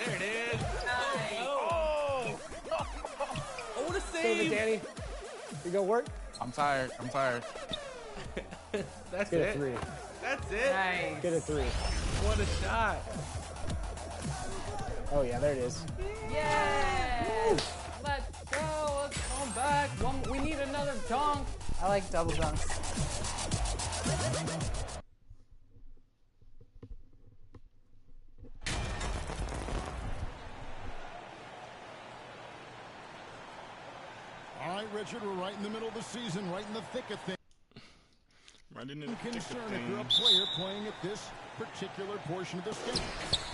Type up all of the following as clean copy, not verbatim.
There it is. Oh! Oh, what a save! Save it, Danny. You go work? I'm tired. I'm tired. That's Get it. a 3. That's it. Nice. Get a 3. What a shot. Oh, yeah, there it is. Yes! Let's go. Let's come back. We need another dunk. I like double dunks. All right, Richard, we're right in the middle of the season, right in the thick of things. Right in the thick of Concern if things. you're a player playing at this particular portion of this game.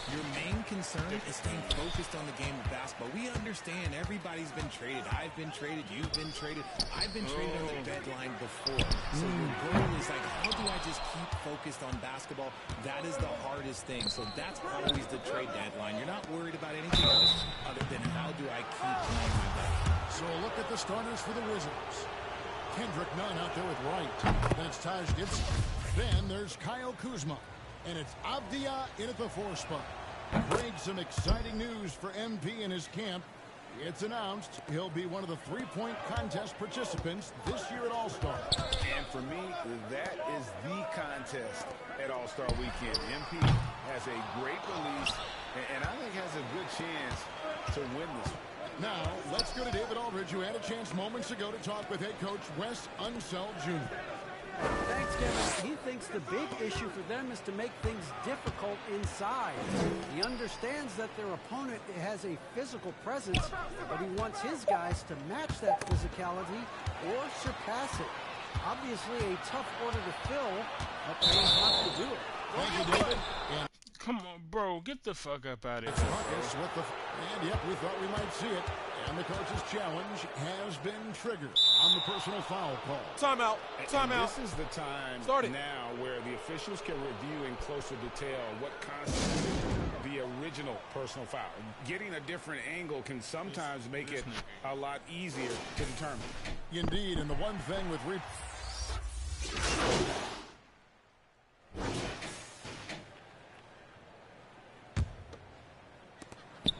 Your main concern is staying focused on the game of basketball. We understand everybody's been traded. I've been traded. You've been traded. I've been traded on the deadline before. So your goal is like, how do I just keep focused on basketball? That is the hardest thing. So that's always the trade deadline. You're not worried about anything else other than how do I keep playing my ball. So look at the starters for the Wizards. Kendrick Nunn out there with Wright. Then it's Taj Gibson. Then there's Kyle Kuzma. And it's Avdia in at the 4 spot. Great, some exciting news for MP and his camp. It's announced he'll be one of the three-point contest participants this year at All-Star. And for me, that is the contest at All-Star Weekend. MP has a great release, and I think has a good chance to win this one. Now, let's go to David Aldridge, who had a chance moments ago to talk with head coach Wes Unseld Jr. Thanks, Kevin. He thinks the big issue for them is to make things difficult inside. He understands that their opponent has a physical presence, but he wants his guys to match that physicality or surpass it. Obviously a tough order to fill, but they have to do it. Thank you, David. And Come on, bro. Get the fuck up out of it's here. Marcus with the... And, yep, we thought we might see it. And the coach's challenge has been triggered on the personal foul call. Timeout. Timeout. This is the time Start it. now where the officials can review in closer detail what constituted the original personal foul. Getting a different angle can sometimes make it a lot easier to determine. Indeed, and the one thing with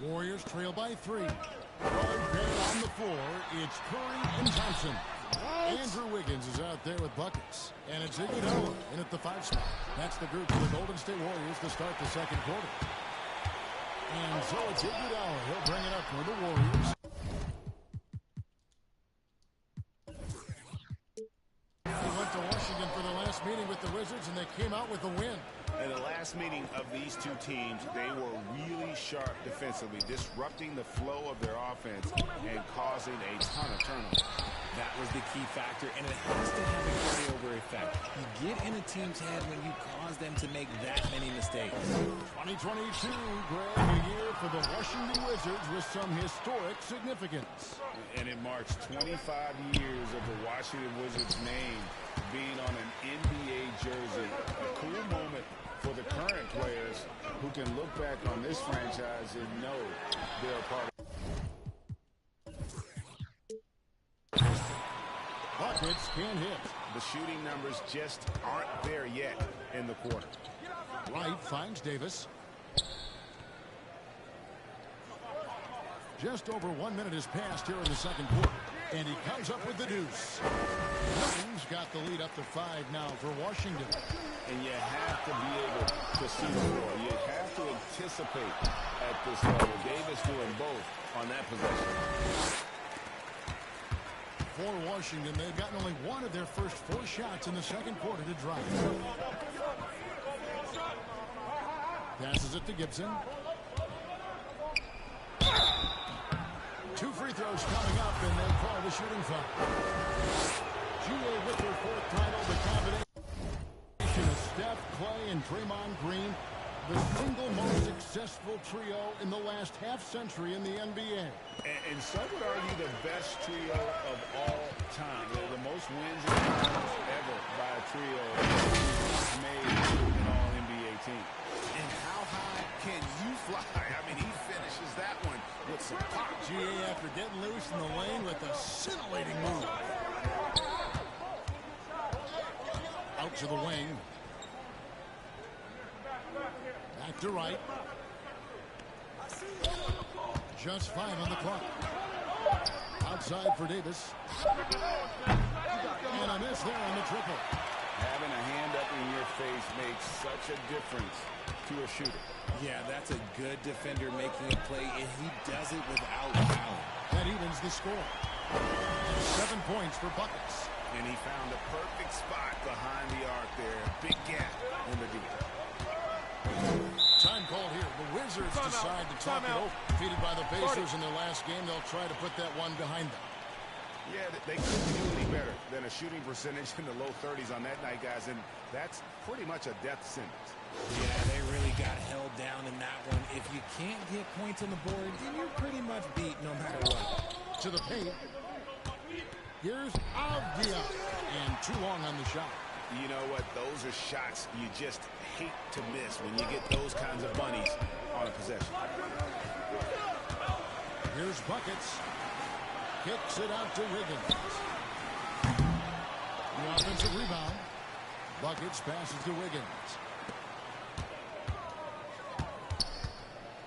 Warriors trail by 3. Right there on the floor, it's Curry and Thompson. Andrew Wiggins is out there with buckets. And it's Iguodala in at the 5 spot. That's the group for the Golden State Warriors to start the second quarter. And so it's Iguodala. He'll bring it up for the Warriors. He went to Washington for the last meeting with the Wizards, and they came out with a win. In the last meeting of these two teams, they were really sharp defensively, disrupting the flow of their offense and causing a ton of turnovers. That was the key factor, and it has to have a carryover effect. You get in a team's head when you cause them to make that many mistakes. 2022, Greg, a year for the Washington Wizards with some historic significance. And it marks 25 years of the Washington Wizards name being on an NBA jersey. A cool moment for the current players who can look back on this franchise and know they're a part of it. Buckets can't hit. The shooting numbers just aren't there yet in the quarter. Wright finds Davis. Just over 1 minute has passed here in the second quarter. And he comes up with the deuce. Young's got the lead up to 5 now for Washington. And you have to be able to see the floor. You have to anticipate at this level. Davis doing both on that possession. For Washington, they've gotten only one of their first 4 shots in the second quarter to drive. Passes it to Gibson. 2 free throws coming up, and they call the shooting foul. GA with their 4th title, the combination of Steph, Clay, and Draymond Green, the single most successful trio in the last half-century in the NBA. And some would argue the best trio of all time. They're the most wins and finals ever by a trio made an all-NBA team. And how high can you fly? I mean, he finishes that one with some pop. GA after getting loose in the lane with a scintillating move. Out to the wing. Back to Wright. Just 5 on the clock. Outside for Davis. And a miss there on the triple. Having a hand up in your face makes such a difference to a shooter. Yeah, that's a good defender making a play, and he does it without fouling. That evens the score. 7 points for buckets. And he found a perfect spot behind the arc there. Big gap in the deep. Time called here. The Wizards decide to talk it over. Defeated by the Pacers in their last game, they'll try to put that one behind them. Yeah, they couldn't do any better than a shooting percentage in the low 30s on that night, guys, and that's pretty much a death sentence. Yeah, they really got held down in that one. If you can't get points on the board, then you're pretty much beat no matter what. To the paint. Here's Avdia. And too long on the shot. You know what? Those are shots you just hate to miss when you get those kinds of bunnies on a possession. Here's buckets. Kicks it out to Wiggins. The offensive rebound. Buckets passes to Wiggins.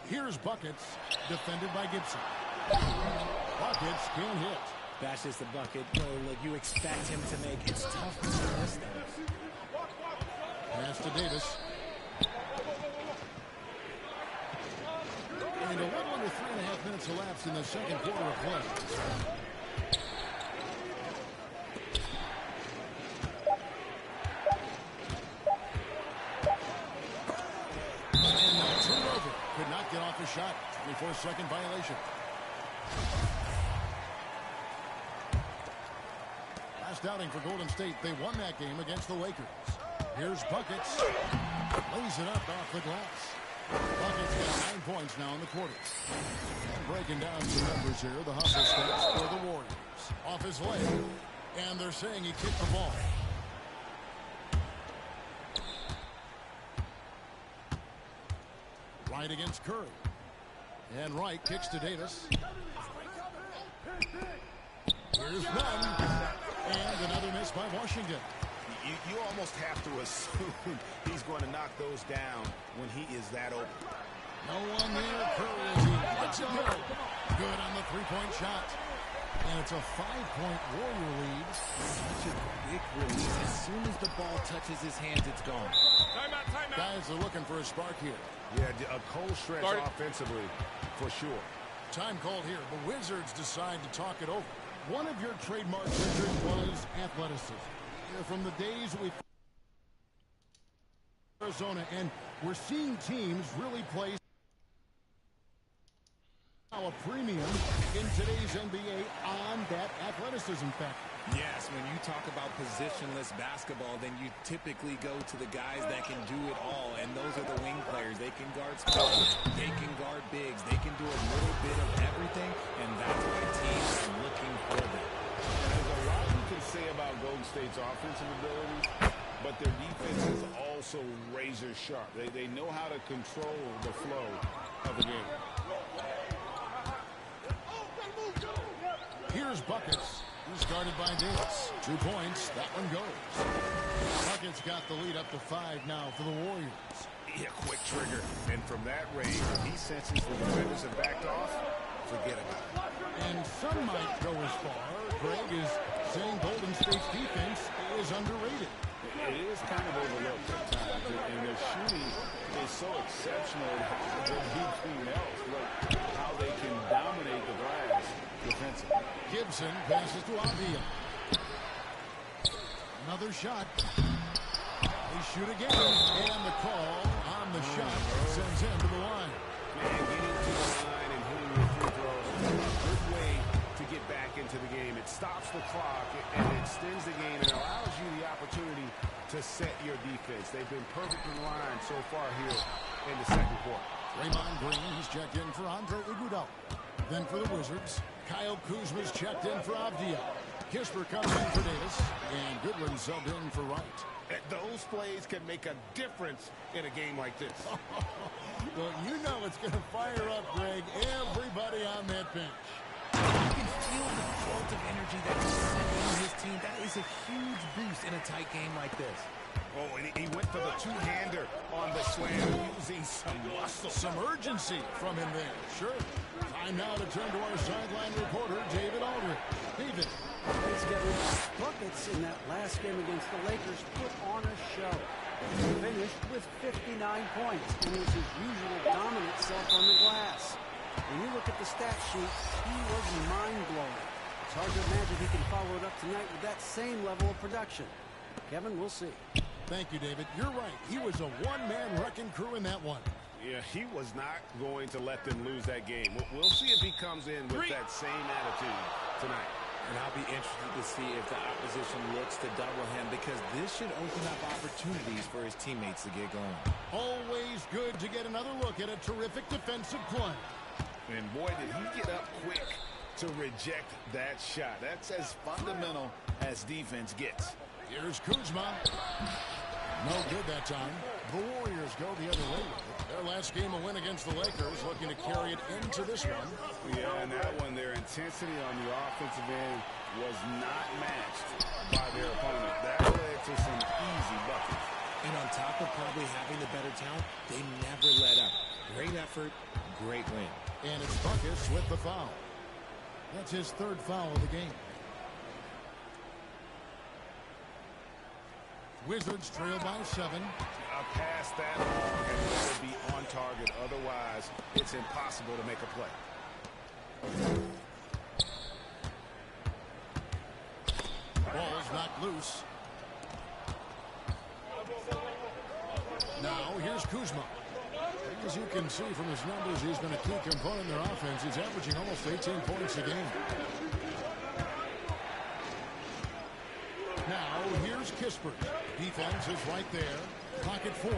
Here's Buckets, defended by Gibson. Buckets can't hit. That's just a bucket. No, look, you expect him to make. It's tough to miss those. Pass to Davis. And a little under 3.5 minutes elapsed in the second quarter of play. And a turnover. Could not get off the shot. 24-second violation. Last outing for Golden State. They won that game against the Lakers. Here's Buckets. Lays it up off the glass. Buckets got 9 points now in the quarter. And breaking down some numbers here. The hustle stats for the Warriors. Off his leg. And they're saying he kicked the ball. Wright against Curry. And Wright kicks to Davis. Here's none. And another miss by Washington. You almost have to assume he's going to knock those down when he is that open. No one there. Curry as he lets it go. Good on the three-point shot. And it's a 5-point Warrior lead. Such a quick release. As soon as the ball touches his hands, it's gone. Timeout, timeout. Guys are looking for a spark here. Yeah, a cold stretch offensively, for sure. Time called here. The Wizards decide to talk it over. One of your trademark Richard was athleticism. From the days we Arizona, and we're seeing teams really play a premium in today's NBA on that athleticism factor. Yes, when you talk about positionless basketball, then you typically go to the guys that can do it all, and those are the wing players. They can guard small, they can guard bigs, they can do a little bit of everything, and that's why teams are looking for them. There's a lot you can say about Golden State's offensive abilities, but their defense is also razor sharp. They know how to control the flow of the game. Here's Buckets. He's guarded by Davis. 2 points. That one goes. Buckets got the lead up to 5 now for the Warriors. Yeah, quick trigger. And from that range, if he senses the defenders have backed off, forget about it. And some might go as far. Greg is saying Golden State's defense is underrated. It is kind of overlooked at times, and their shooting is so exceptional than anything else. Look how they can dominate the glass defensively. Gibson passes to Avdia. Another shot. They shoot again, and the call on the shot sends him to the line. Man, getting to the line and hitting your free throws is a good way to get back into the game. It stops the clock and it extends the game and allows you the opportunity to set your defense. They've been perfect in the line so far here in the second quarter. Draymond Green, he's checked in for Andre Iguodala. Then for the Wizards, Kyle Kuzma's checked in for Avdia. Kisper comes in for Davis, and Goodwin subbed in for Wright. Those plays can make a difference in a game like this. Well, you know it's going to fire up, Greg, everybody on that bench. You can feel the jolt of energy that he's sending his team. That is a huge boost in a tight game like this. Oh, and he went for the two-hander on the slam, using some muscle. Some urgency from him there. Sure. Time now to turn to our sideline reporter, David Aldridge. David. Together, Buckets in that last game against the Lakers put on a show. Defending finished with 59 points and was his usual dominant self on the glass. When you look at the stat sheet, he was mind-blowing. It's hard to imagine he can follow it up tonight with that same level of production. Kevin, we'll see. Thank you, David. You're right. He was a one-man wrecking crew in that one. Yeah, he was not going to let them lose that game. We'll see if he comes in with that same attitude tonight. And I'll be interested to see if the opposition looks to double him, because this should open up opportunities for his teammates to get going. Always good to get another look at a terrific defensive play. And boy, did he get up quick to reject that shot. That's as fundamental as defense gets. Here's Kuzma. No good that time. The Warriors go the other way with it. Their last game a win against the Lakers, looking to carry it into this one. Yeah, and that one, their intensity on the offensive end was not matched by their opponent. That led to some easy buckets. And on top of probably having the better talent, they never let up. Great effort, great win. And it's Buckets with the foul. That's his third foul of the game. Wizards trail by 7. Pass that long and let it be on target. Otherwise, it's impossible to make a play. Ball's knocked loose. Now, here's Kuzma. As you can see from his numbers, he's been a key component in their offense. He's averaging almost 18 points a game. Now, here's Kispert. Defense is right there. Pocket 4.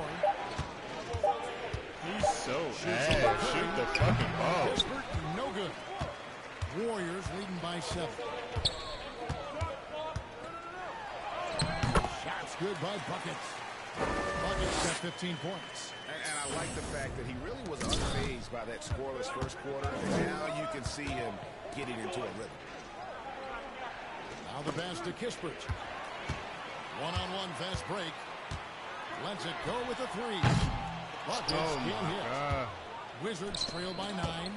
He's so ass. Shoot the fucking ball. Kispert, no good. Warriors leading by 7. Shots good by Buckets. Buckets got 15 points. And I like the fact that he really was unfazed by that scoreless first quarter. And now you can see him getting into a rhythm. Now the pass to Kispert. One-on-one fast break. Lets it go with a 3. Buckets can't hit. Wizards trail by 9.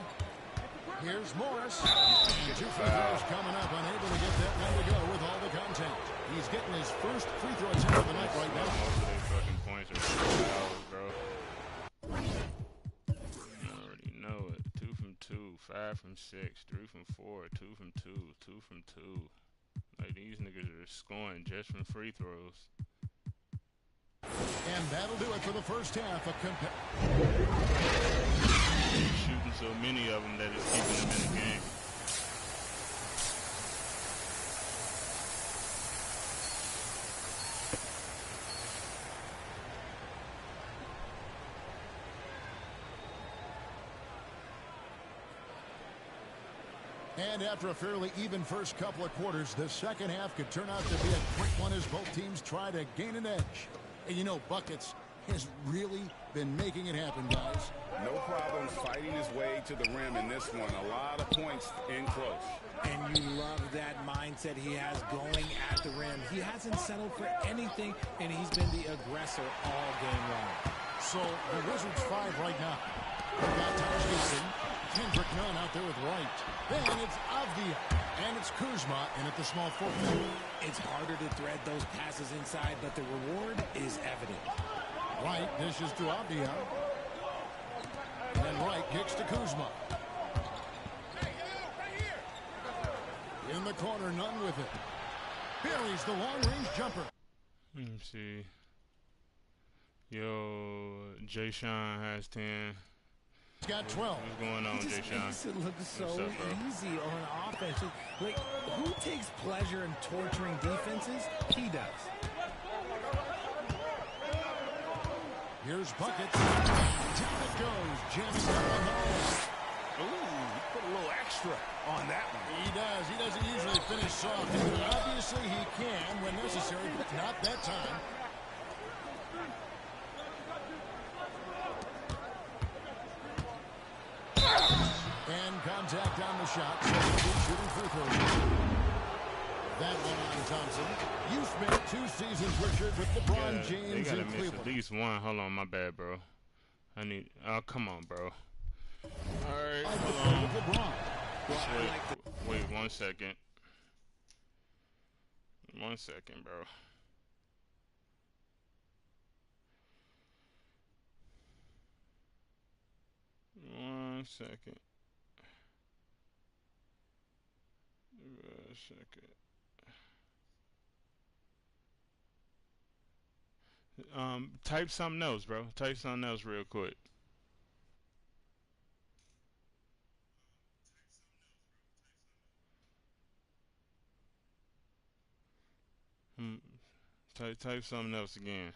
Here's Morris. And 2 free throws coming up. Unable to get that one to go with all the contact. He's getting his first free throw attempt of the night right now. Most of their fucking points are fouls, bro. I already know it. 2 from 2, 5 from 6, 3 from 4, 2 from 2, 2 from 2. Like, these niggas are scoring just from free throws. And that'll do it for the first half of Shooting so many of them that it's keeping them in the game. And after a fairly even first couple of quarters, the second half could turn out to be a quick one as both teams try to gain an edge. And you know, Buckets has really been making it happen, guys. No problem fighting his way to the rim in this one. A lot of points in close. And you love that mindset he has going at the rim. He hasn't settled for anything, and he's been the aggressor all game long. So the Wizards 5 right now. They've got Taj Gibson, Kendrick Nunn out there with Wright. Then it's Avdia, and it's Kuzma in at the small forward. It's harder to thread those passes inside, but the reward is evident. Wright dishes to Avdia. And then Wright kicks to Kuzma. In the corner, Nunn with it. Buries the long-range jumper. Let me see. Yo, Jay Sean has 10. He's got 12. What's going on, Jay Sean? Makes it look so What's up, bro? easy on offense. Like, who takes pleasure in torturing defenses? He does. Here's Buckets. Down it goes. Jamming down the hole. Ooh, he put a little extra on that one. He does. He doesn't usually finish soft. And obviously he can when necessary, but not that time. And contact on the shot. So shooting free throws. That one on Thompson. You spent 2 seasons, Richard, with LeBron James They gotta in miss Cleveland. at least one. Hold on, my bad, bro. I need. Oh, come on, bro. All right, hold on. With LeBron. Wait 1 second. 1 second, bro. second. Give me a second. Type something else, bro. Type something else real quick. Type something else again.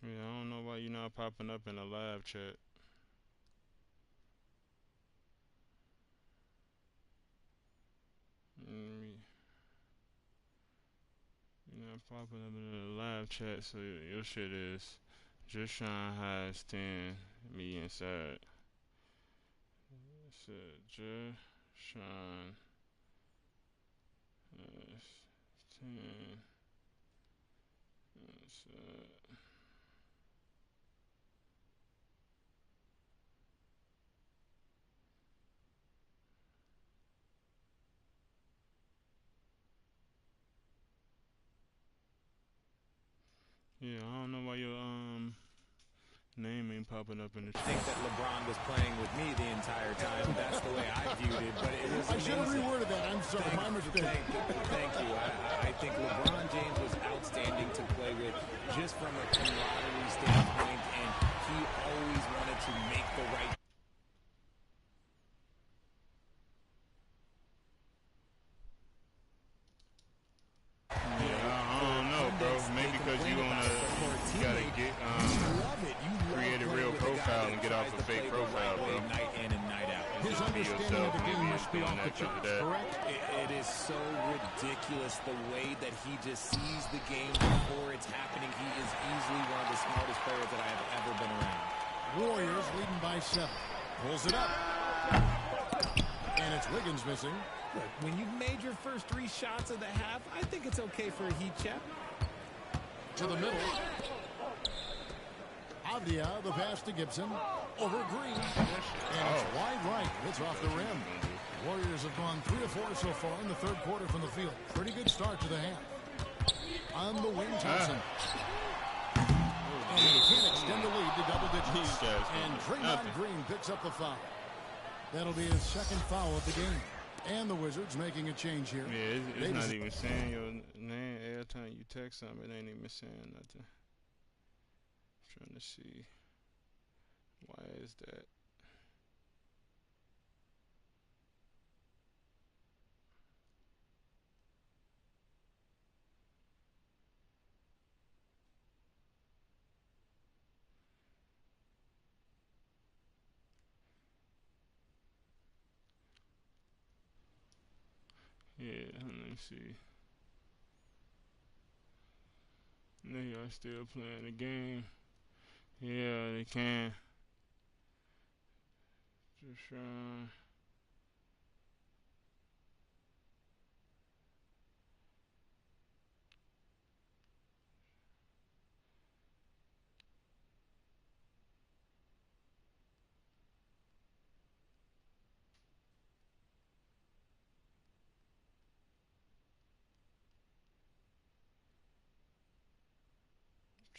Yeah, I don't know why you're not popping up in the live chat. You're not popping up in the live chat, so your shit is just shine has 10, me inside. So just shine has 10 inside. Yeah, I don't know why your name ain't popping up in the chat. I think that LeBron was playing with me the entire time. That's the way I viewed it, but it was I should have reworded that. I'm sorry, my mistake. Thank you. I think LeBron James was outstanding to play with just from a camaraderie standpoint, and he always wanted to make the right. Maybe because you gotta get create a real profile and get off a fake profile, bro. Night in and night out. His understanding of the game must be off the charts, correct? It is so ridiculous the way that he just sees the game before it's happening. He is easily one of the smartest players that I have ever been around. Warriors leading by 7. Pulls it up. And it's Wiggins missing. Look, when you've made your first 3 shots of the half, I think it's okay for a heat check. To the middle. Avdia, the pass to Gibson. Over Green. And it's wide right. It's off the rim. Warriors have gone 3 of 4 so far in the third quarter from the field. Pretty good start to the half. On the wing, Thompson. And he can't extend the lead to double digits. And Draymond Green picks up the foul. That'll be his second foul of the game. And the Wizards making a change here. Yeah, it's not even saying your name. Every time you text something, it ain't even saying nothing. I'm trying to see. Why is that? Yeah, let me see. They are still playing the game. Yeah, they can. Just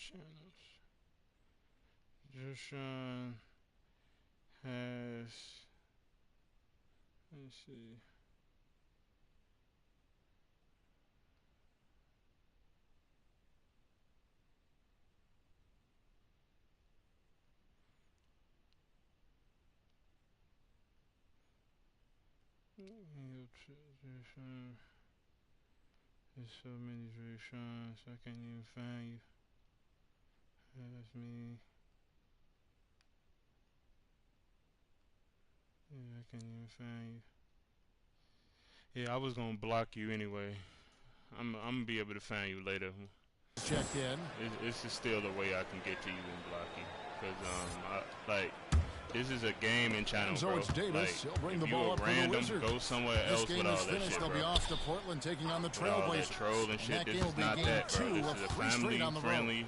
channels. Jushan has. Let's see. There's so many Jushan's, I can't even find you. That's me. Yeah, I can't even find you. Yeah, I was gonna block you anyway. I'm gonna be able to find you later. Checked in. It's just still the way I can get to you and block you. Cause this is a gaming channel, And so bro. it's Davis. Like, He'll bring the if you ball a up for the random, Wizards. go somewhere This else game with is all that finished. shit, They'll bro. be off to Portland taking on the With all that Trailblazers. troll and shit, That this game will is be not game that, bro. 2 This of is a 3 straight on the road. family-friendly,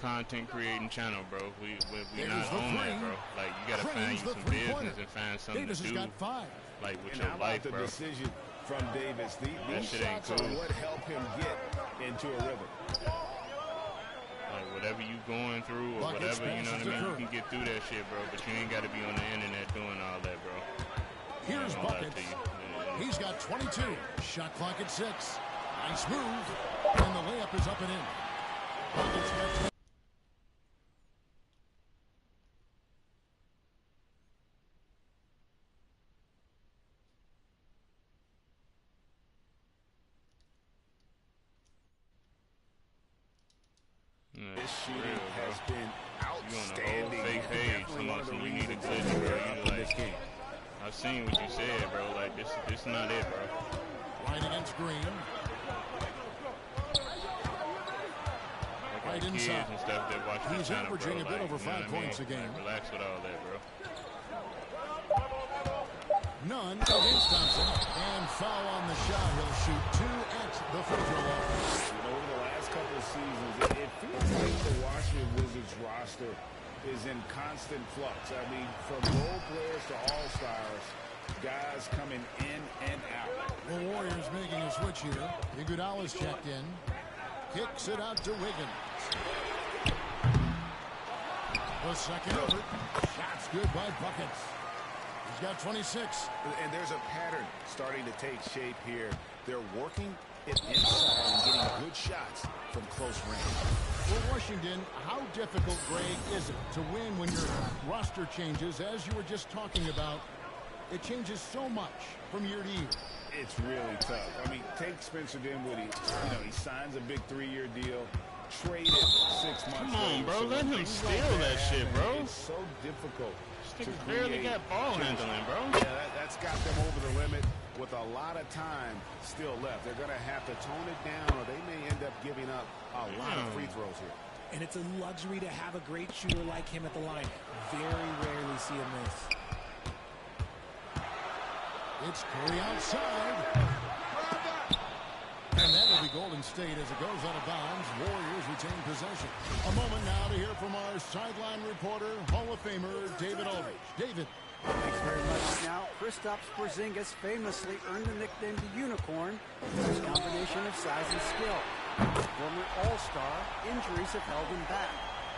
content-creating channel, bro. We There's not the on that, three. bro. Like, you gotta find Cranes you the some three-pointer. business and find something Davis to has do, got 5. like, with And your how about life, the bro. decision from Davis? These shit ain't shots are cool. what help him get into a rhythm. Like, whatever you going through or Buckets whatever, you know what I passes to mean? You Curry. can get through that shit, bro. But you ain't gotta be on the internet doing all that, bro. Here's I ain't gonna lie Buckets. to you. Yeah. He's got 22. Shot clock at 6. Nice move. And the layup is up and in. Buckets got Yeah, This for shooting real, bro. has been You on the outstanding. whole fake page. Definitely one of the Somebody you need a reasons good, that bro. they're up You in like, this game. I seen what you said, bro. Like, this not it, bro. right against Green. Like, Right kids inside. and stuff that watch He's this channel, averaging bro. a bit Like, over you know 5 what I mean? points a game. Like, relax with all that, bro. None against Thompson. And foul on the shot. He'll shoot 2 at the free throw line. You know, over the last couple of seasons, it feels like the Washington Wizards roster is in constant flux. I mean, from role players to all-stars, guys coming in and out. The Warriors making a switch here. Iguodala's checked in. Kicks it out to Wiggins. The second of it. Shots good by Buckets. He's got 26. And there's a pattern starting to take shape here. They're working it inside and getting good shots from close range. For Washington, how difficult, Greg, is it to win when your roster changes, as you were just talking about? It changes so much from year to year. It's really tough. I mean, take Spencer Dinwiddie. You know, he signs a big 3-year deal, traded 6 months Come on, later. bro. So Let when him things steal like that shit, happen, bro. It's so difficult This to nigga barely create got ball change. handling, bro. Yeah, that's got them over the limit with a lot of time still left. They're going to have to tone it down, or they may end up giving up a lot of free throws here. And it's a luxury to have a great shooter like him at the line. Very rarely see him miss. It's Curry outside. And that will be Golden State as it goes out of bounds. Warriors retain possession. A moment now to hear from our sideline reporter, Hall of Famer David Aldridge. David. Thanks very much. Now, Kristaps Porzingis famously earned the nickname the Unicorn for his combination of size and skill. Former All-Star, injuries have held him back.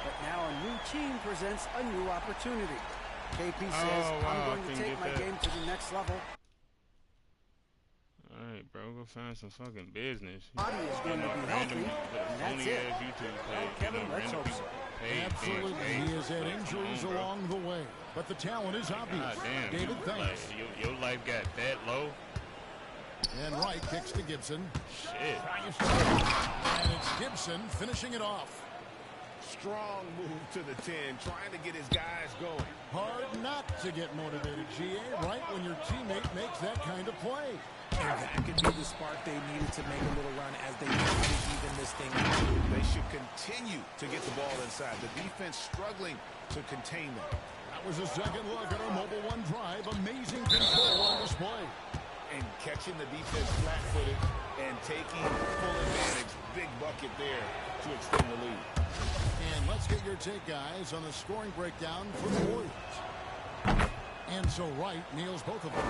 But now a new team presents a new opportunity. KP says, Oh, wow, I'm going to couldn't take get my that. game to the next level. Alright, bro, go find some fucking business. Body is going to be healthy, and that's it. Ass YouTube page, Kevin, you know, let's random hope so. people page, Absolutely. page, He has had like, come injuries on, bro. along the way. But the talent is obvious. God damn, David, you, thanks. like, your life got that low? And Wright kicks to Gibson. Shit. And it's Gibson finishing it off. Strong move to the 10, trying to get his guys going. Hard not to get motivated, GA, right when your teammate makes that kind of play. And that could be the spark they needed to make a little run as they try to even this thing out. They should continue to get the ball inside. The defense struggling to contain them. That was a second look at our Mobile One drive. Amazing control on display. And catching the defense flat-footed and taking full advantage. Big bucket there to extend the lead. And let's get your take, guys, on the scoring breakdown for the Warriors. And so Wright nails both of them.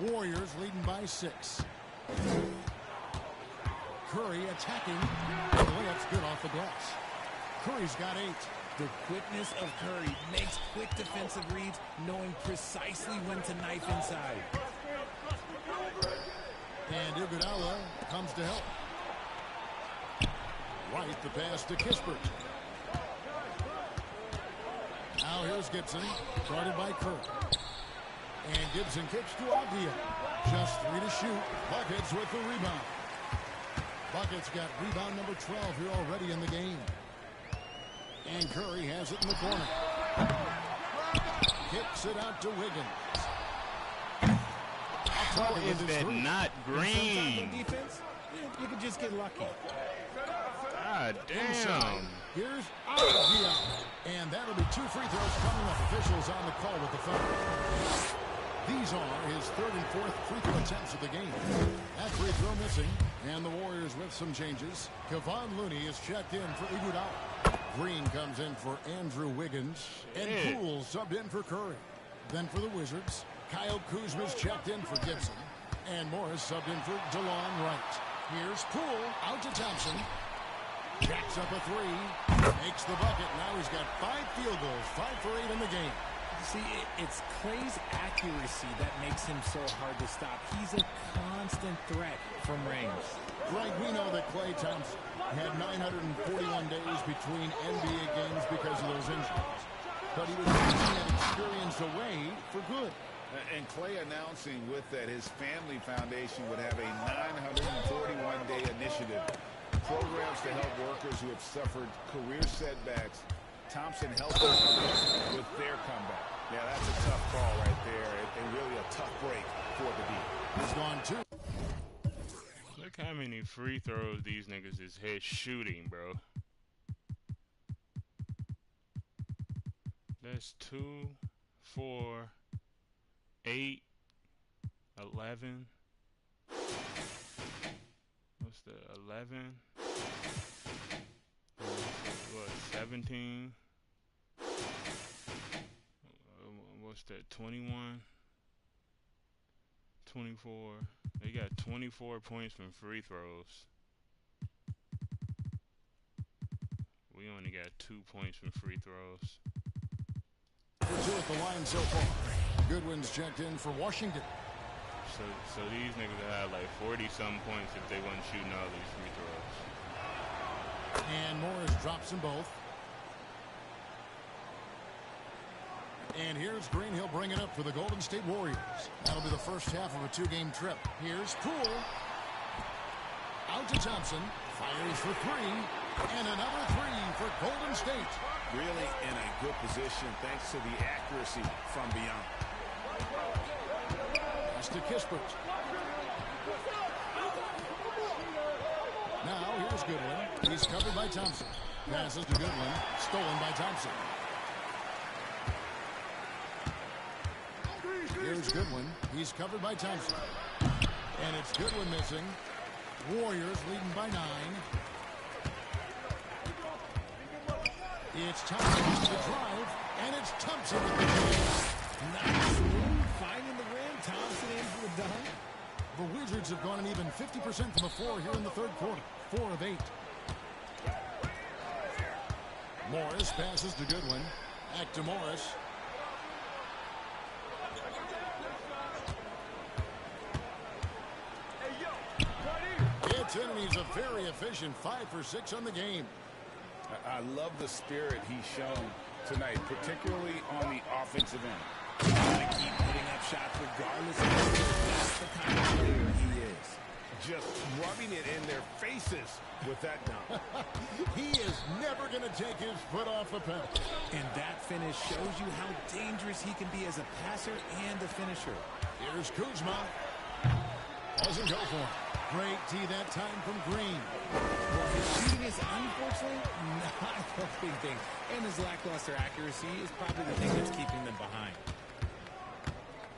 Warriors leading by 6. Curry attacking. And the layup's good off the glass. Curry's got 8. The quickness of Curry makes quick defensive reads, knowing precisely when to knife inside. And Iguodala comes to help. Wright, the pass to Kispert. Now here's Gibson, guarded by Kirk. And Gibson kicks to Avdia. Just 3 to shoot. Buckets with the rebound. Buckets got rebound number 12 here already in the game. And Curry has it in the corner. Kicks it out to Wiggins. How is that not Sometimes on green? defense, you can just get lucky. God damn. Here's Avdia. And that'll be 2 free throws coming up. Officials on the call with the foul. These are his 3rd and 4th free throw attempts of the game. That free throw missing. And the Warriors with some changes. Kevon Looney is checked in for Iguodala. Green comes in for Andrew Wiggins. And Poole subbed in for Curry. Then for the Wizards, Kyle Kuzma's checked in for Gibson. And Morris subbed in for DeLon Wright. Here's Poole out to Thompson. Jacks up a 3. Makes the bucket. Now he's got 5 field goals. 5 for 8 in the game. See, it's Klay's accuracy that makes him so hard to stop. He's a constant threat from range. Right, we know that Klay Thompson had 941 days between NBA games because of those injuries. But he was taking that experience away for good. And Klay announcing with that his family foundation would have a 941-day initiative. Programs to help workers who have suffered career setbacks. Thompson helped them with their comeback. Yeah, that's a tough call right there, and really a tough break for the D. He's gone 2. Look how many free throws these niggas is hit shooting, bro. That's 2, 4, 8, 11. What's the 11? What, 17? What's that, 21? 24. They got 24 points from free throws. We only got 2 points from free throws. For 2 at the line so far. Goodwin's checked in for Washington. So these niggas would have like 40-something points if they wasn't shooting all these free throws. And Morris drops them both. And here's Green. He'll bring it up for the Golden State Warriors. That'll be the first half of a 2-game trip. Here's Poole. Out to Thompson. Fires for 3. And another 3 for Golden State. Really in a good position thanks to the accuracy from beyond. Pass to Kispert. Now here's Goodwin. He's covered by Thompson. Passes to Goodwin. Stolen by Thompson. Here's Goodwin. He's covered by Thompson. And it's Goodwin missing. Warriors leading by 9. It's Thompson to the drive. And it's Thompson with the goal. Nice move, finding the rim. Thompson in for the dunk. The Wizards have gone an even 50% from the floor here in the 3rd quarter. 4 of 8. Morris passes to Goodwin. Back to Morris. And he's a very efficient 5 for 6 on the game. I love the spirit he's shown tonight, particularly on the offensive end. He's going to keep putting up shots regardless of the score. That's the kind of player he is. Just rubbing it in their faces with that dunk. He is never going to take his foot off the pedal. And that finish shows you how dangerous he can be as a passer and a finisher. Here's Kuzma. Doesn't go for it. Great D that time from Green. Well, his shooting is unfortunately not helping things. And his lackluster accuracy is probably the thing that's keeping them behind.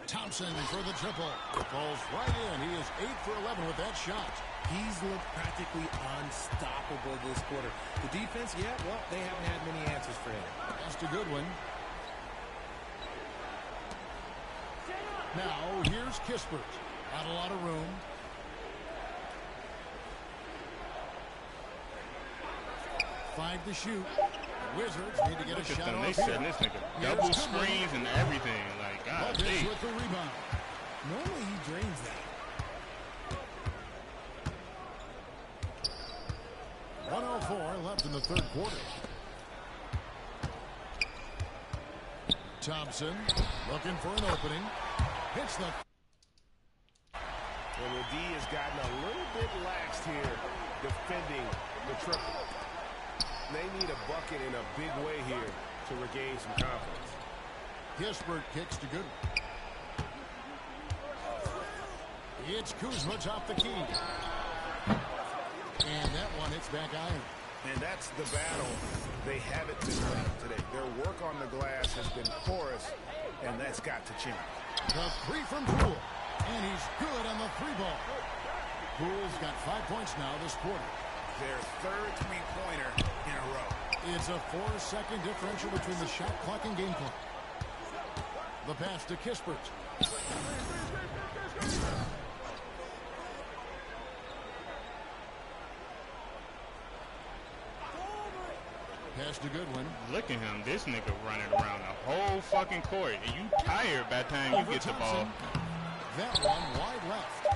Thompson for the triple. Falls right in. He is 8 for 11 with that shot. He's looked practically unstoppable this quarter. The defense, yeah, well, they haven't had many answers for him. Pass to Goodwin. Now, here's Kispert. Not a lot of room. Five to shoot. The Wizards need to get a shot off. They setting this nigga double screens and everything. Like, God, Buckets with the rebound. Normally he drains that. 1:04 left in the 3rd quarter. Thompson looking for an opening. Hits the... Well, the D has gotten a little bit laxed here defending the triple. They need a bucket in a big way here to regain some confidence. Kispert kicks to Goodwin. It's Kuzma top the key. And that one hits back iron. And that's the battle they haven't been winning today. Their work on the glass has been porous, and that's got to change. The three from Poole, and he's good on the three ball. Poole's got 5 points now this quarter. Their third three-pointer in a row. It's a 4-second differential between the shot clock and game clock. The pass to Kispert. Pass to Goodwin. Look at him. This nigga running around the whole fucking court. And you tired by the time you get the ball. That one wide left.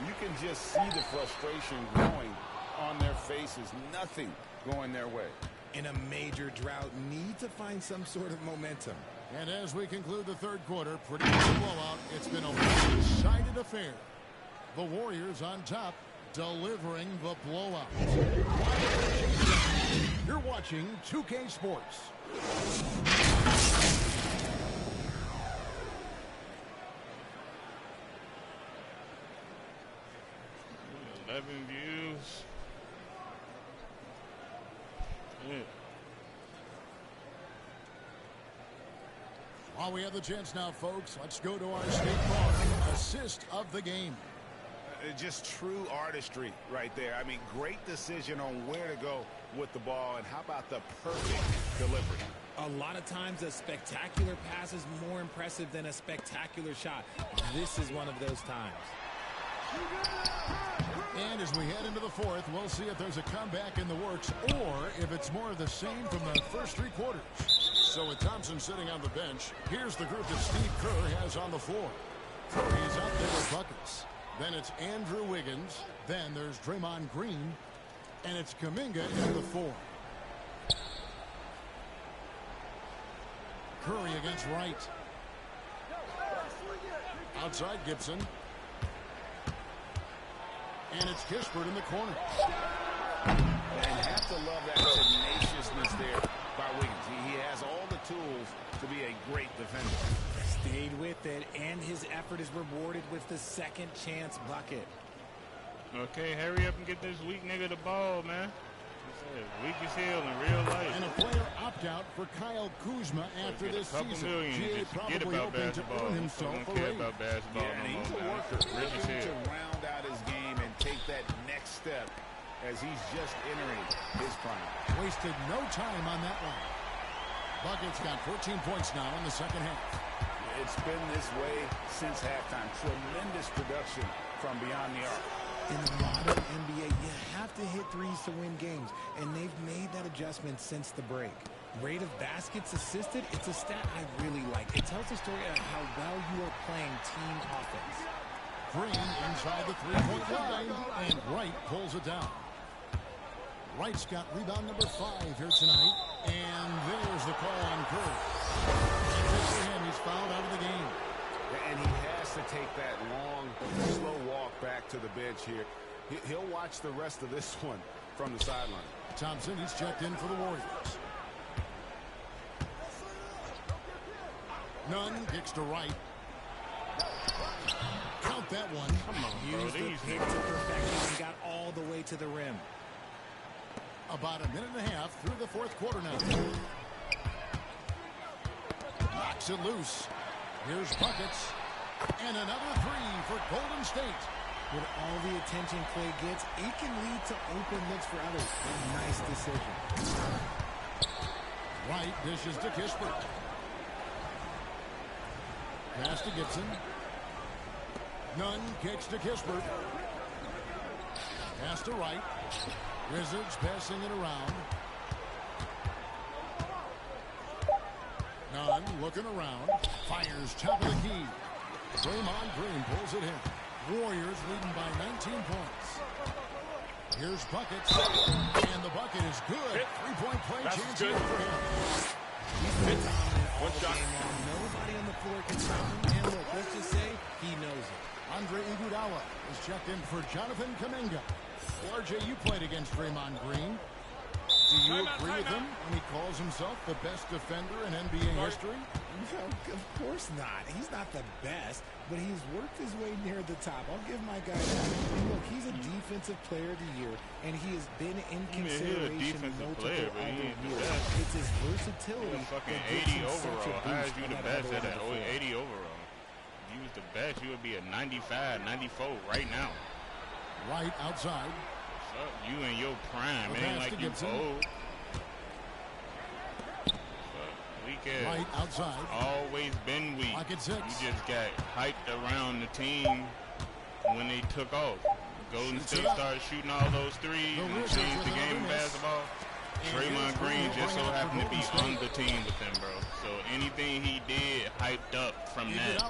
You can just see the frustration growing on their faces. Nothing going their way. In a major drought, need to find some sort of momentum. And as we conclude the third quarter, pretty much a blowout. It's been a one-sided affair. The Warriors on top, delivering the blowout. You're watching 2K Sports. 11 views. Yeah. While we have the chance now, folks, let's go to our State Farm assist of the game. Just true artistry right there. I mean, great decision on where to go with the ball, and how about the perfect delivery? A lot of times a spectacular pass is more impressive than a spectacular shot. This is one of those times. And as we head into the fourth, we'll see if there's a comeback in the works or if it's more of the same from the first three quarters. So with Thompson sitting on the bench, here's the group that Steve Kerr has on the floor. Curry is out there with buckets. Then it's Andrew Wiggins. Then there's Draymond Green. And it's Kuminga in the four. Curry against Wright. Outside Gibson. And it's Kispert in the corner. And have to love that tenaciousness there by Wiggins. He has all the tools to be a great defender. Stayed with it, and his effort is rewarded with the second chance bucket. Okay, hurry up and get this weak nigga the ball, man. Weak as hell in real life. And a player opt-out for Kyle Kuzma after this season. GA probably hoping to earn himself a raise. Yeah, and he's a worker. Looking to round out his game and take that next step as he's just entering his prime. Wasted no time on that one. Bucket's got 14 points now in the second half. It's been this way since halftime. Tremendous production from beyond the arc. In the modern NBA, you have to hit threes to win games, and they've made that adjustment since the break. Rate of baskets assisted, it's a stat I really like. It tells a story of how well you are playing team offense. Green inside the three-point line, and Wright pulls it down. Wright's got rebound number 5 here tonight, and there's the call on Curry. For him, he's fouled out of the game. And he has to take that long, slow walk back to the bench here. He'll watch the rest of this one from the sideline. Thompson, he's checked in for the Warriors. Nunn kicks to Wright. Count that one. Come on, bro. Used the pick to perfection and got all the way to the rim. About a minute and a half through the fourth quarter now. Knocks it loose. Here's buckets. And another three for Golden State. With all the attention Clay gets, it can lead to open looks for others. Nice decision. Wright dishes to Kispert. Pass to Gibson. Nunn kicks to Kispert. Pass to Wright. Wizards passing it around. Nunn looking around. Fires top of the key. Draymond Green pulls it in. Warriors leading by 19 points. Here's buckets. And the bucket is good. 3-point play chance here for him. He's been dominant all game long. Nobody on the floor can stop him. And look, let's just say he knows it. Andre Iguodala is checked in for Jonathan Kuminga. RJ, you played against Draymond Green. Do you agree with him when he calls himself the best defender in NBA history? Well, of course not. He's not the best, but he's worked his way near the top. I'll give my guy that. And look, he's a defensive player of the year, and he has been in consideration multiple other years. It's his versatility. Fucking 80 overall. How is you the best at that? 80 overall. If you was the best, you would be a 95, 94 right now. Right outside. What's up? You in your prime. It ain't like you old. Weak ass. Right outside. Always been weak. Pocket six. You just got hyped around the team when they took off. Golden State started shooting all those threes and changed the game of basketball. Draymond Green just so happened to be on the team with them, bro. So anything he did hyped up from that.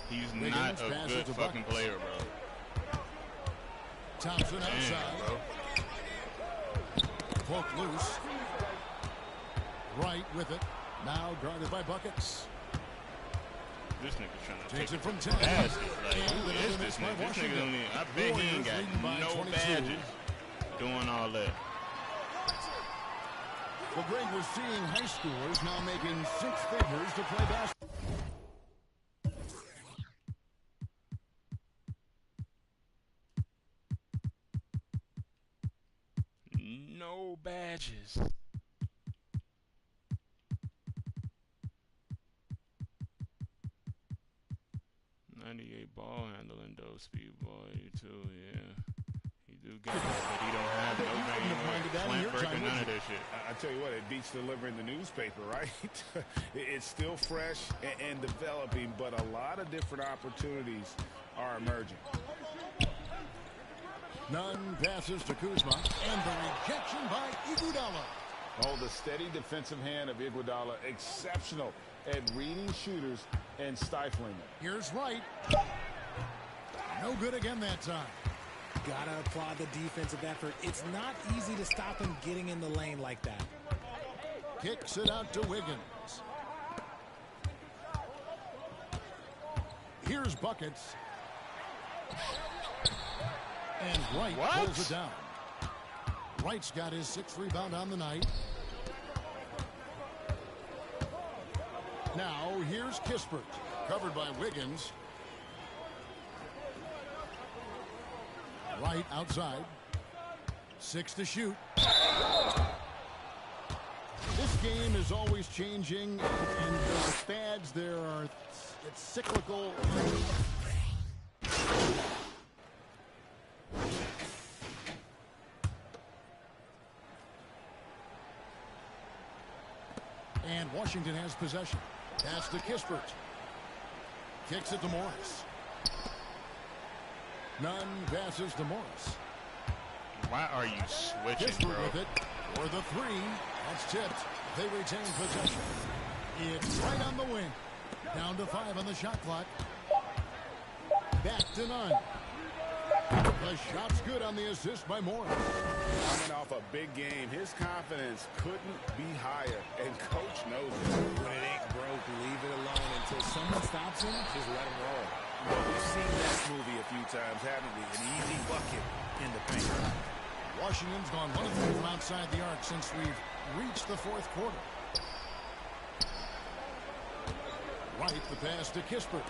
He's not a good fucking player, bro. Thompson outside. Bro. Poke loose. Right with it. Now guarded by Buckets. This nigga trying to Takes take it from 10. badges. Like, who is this nigga? This nigga don't even, I bet he ain't got no badges doing all that. Well, Greg, we're seeing high schoolers now making six figures to play basketball. No badges. Ball handling though, speed ball, you too, yeah. He do get it, but he don't have no plant breaker, none of that shit. I tell you what, it beats delivering the newspaper, right? It's still fresh and developing, but a lot of different opportunities are emerging. None passes to Kuzma, and the rejection by Iguodala. Oh, the steady defensive hand of Iguodala, exceptional at reading shooters and stifling them. Here's Wright. No good again that time. Gotta applaud the defensive effort. It's not easy to stop him getting in the lane like that. Kicks it out to Wiggins. Here's Buckets. And Wright pulls it down. Wright's got his sixth rebound on the night. Now here's Kispert, covered by Wiggins. Wright outside. 6 to shoot. This game is always changing, and there are fads, it's cyclical. And Washington has possession. Pass to Kispert. Kicks it to Morris. None passes to Morris. Why are you switching, Kispert bro? with it for the three. That's tipped. They retain possession. It's right on the wing. Down to 5 on the shot clock. Back to Nunn. The shot's good on the assist by Morris. Coming off a big game, his confidence couldn't be higher, and coach knows it. When it ain't broke, leave it alone until someone stops him. Just let him roll. Well, we've seen that movie a few times, haven't we? An easy bucket in the paint. Washington's gone 1 of 3 from outside the arc since we've reached the fourth quarter. Right, the pass to Kispert.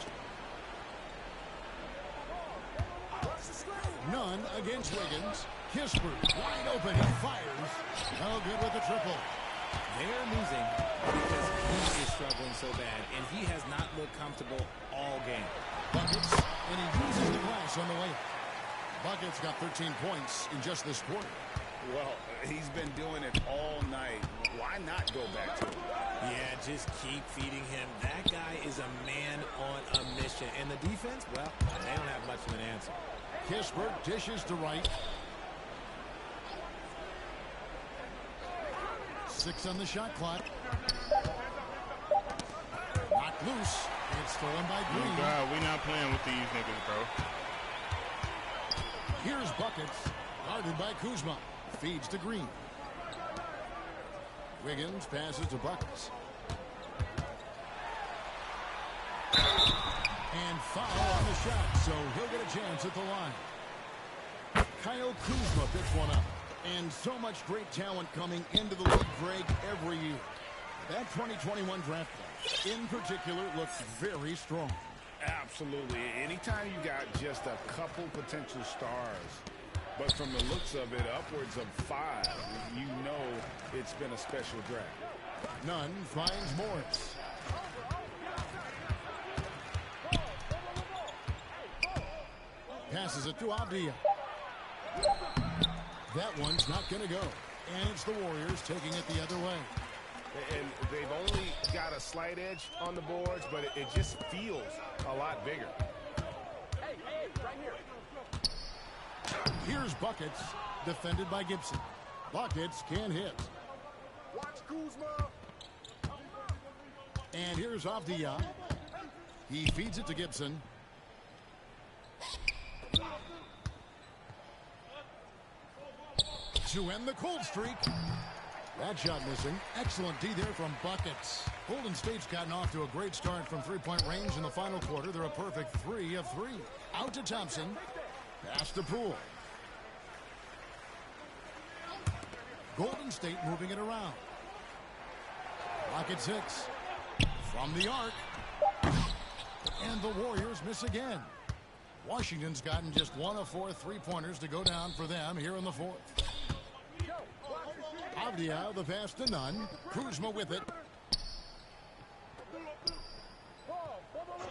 None against Wiggins. Kispert wide open. He fires. No good with the triple. They're losing because he is struggling so bad, and he has not looked comfortable all game. Buckets, and he uses the glass on the way. Buckets got 13 points in just this quarter. Well, he's been doing it all night. Why not go back to him? Yeah, just keep feeding him. That guy is a man on a mission. And the defense, well, they don't have much of an answer. Kispert dishes to Wright. 6 on the shot clock. Knocked loose. It's stolen by Green. Oh God, we not playing with these niggas, bro. Here's Buckets, guarded by Kuzma. Feeds to Green. Wiggins passes to Buckets. And foul on the shot, so he'll get a chance at the line. Kyle Kuzma picks one up. And so much great talent coming into the league, Greg, every year. That 2021 draft class, in particular, looks very strong. Absolutely. Anytime you got just a couple potential stars, but from the looks of it, upwards of 5, you know it's been a special draft. Nunn finds Morris. Passes it to Avdia. That one's not going to go. And it's the Warriors taking it the other way. And they've only got a slight edge on the boards, but it just feels a lot bigger. Hey, right here. Here's Buckets, defended by Gibson. Buckets can hit. Watch Kuzma. And here's Avdia. He feeds it to Gibson. To end the cold streak. That shot missing. Excellent D there from Buckets. Golden State's gotten off to a great start from three-point range in the final quarter. They're a perfect 3 of 3. Out to Thompson. Pass to Poole. Golden State moving it around. Clock at 6. From the arc. And the Warriors miss again. Washington's gotten just 1 of 4 three-pointers to go down for them here in the fourth. Avdia, the pass to Nunn. Kuzma with it.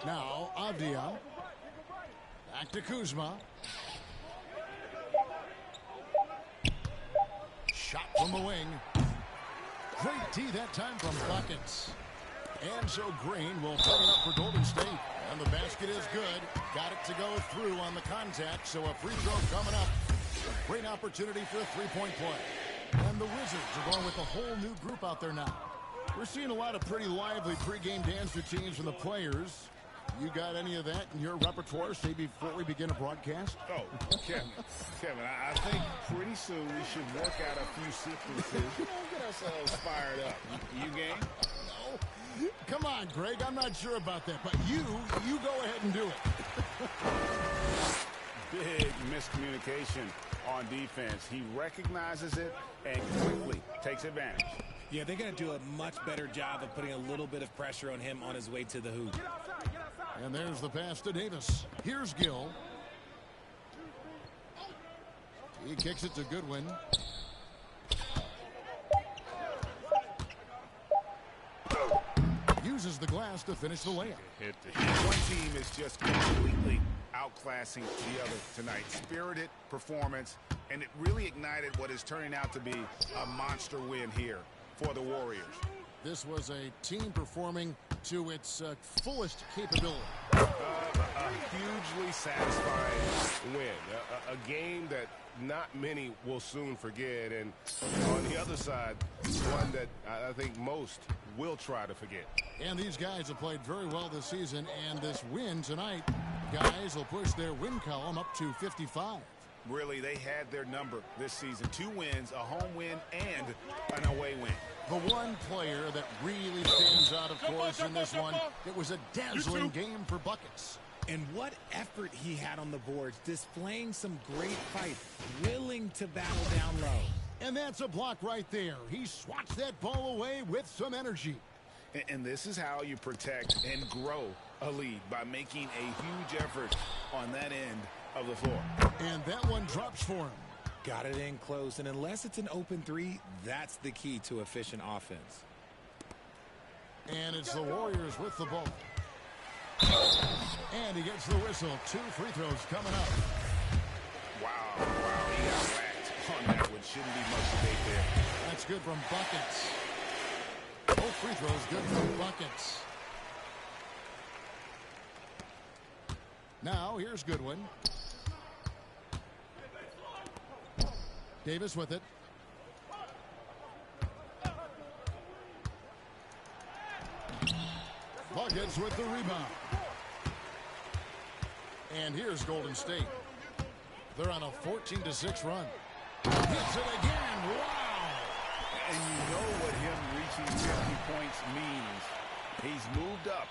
Now Avdia. Back to Kuzma. Shot from the wing. Great D that time from Buckets. And so Green will bring it up for Golden State. And the basket is good. Got it to go through on the contact, so a free throw coming up. Great opportunity for a three-point play. And the Wizards are going with a whole new group out there now. We're seeing a lot of pretty lively pregame dance routines from the players. You got any of that in your repertoire, say, before we begin a broadcast? Oh, Kevin, I think pretty soon we should work out a few sequences. Get ourselves fired up. You game? No. Come on, Greg. I'm not sure about that, but you go ahead and do it. Big miscommunication on defense. He recognizes it and quickly takes advantage. Yeah, they're going to do a much better job of putting a little bit of pressure on him on his way to the hoop. And there's the pass to Davis. Here's Gill. He kicks it to Goodwin. Uses the glass to finish the layup. One team is just completely outclassing the other tonight. Spirited performance, and it really ignited what is turning out to be a monster win here for the Warriors. This was a team performing to its fullest capability. A hugely satisfying win. A game that not many will soon forget. And on the other side, one that I think most will try to forget. And these guys have played very well this season. And this win tonight, guys will push their win column up to 55. Really, they had their number this season. 2 wins, a home win, and an away win. The one player that really stands out, of course, in this one, it was a dazzling game for Buckets. And what effort he had on the boards, displaying some great fight, willing to battle down low. And that's a block right there. He swats that ball away with some energy. And this is how you protect and grow a lead, by making a huge effort on that end of the floor. And that one drops for him. Got it in close, and unless it's an open three, that's the key to efficient offense. And it's the Warriors with the ball. And he gets the whistle. 2 free throws coming up. Wow, he got whacked on that one. Shouldn't be much debate there. That's good from Buckets. Both free throws good from Buckets. Now, here's Goodwin. Davis with it. Buckets with the rebound. And here's Golden State. They're on a 14-6 run. Hits it again. Wow. And you know what him reaching 50 points means. He's moved up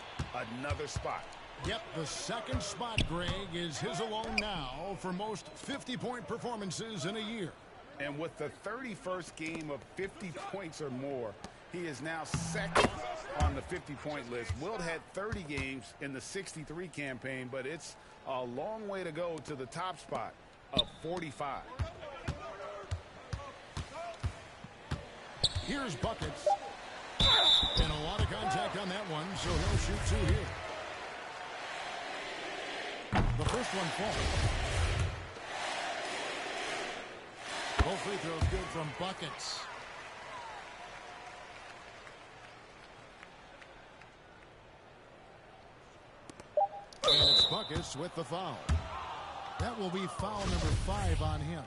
another spot. Yep, the second spot, Greg, is his alone now for most 50-point performances in a year. And with the 31st game of 50 points or more, he is now second on the 50-point list. Wilt had 30 games in the 63 campaign, but it's a long way to go to the top spot of 45. Here's buckets. And a lot of contact on that one, so he'll shoot two here. The first one falls. Both free throws good from buckets. And it's buckets with the foul. That will be foul number 5 on him.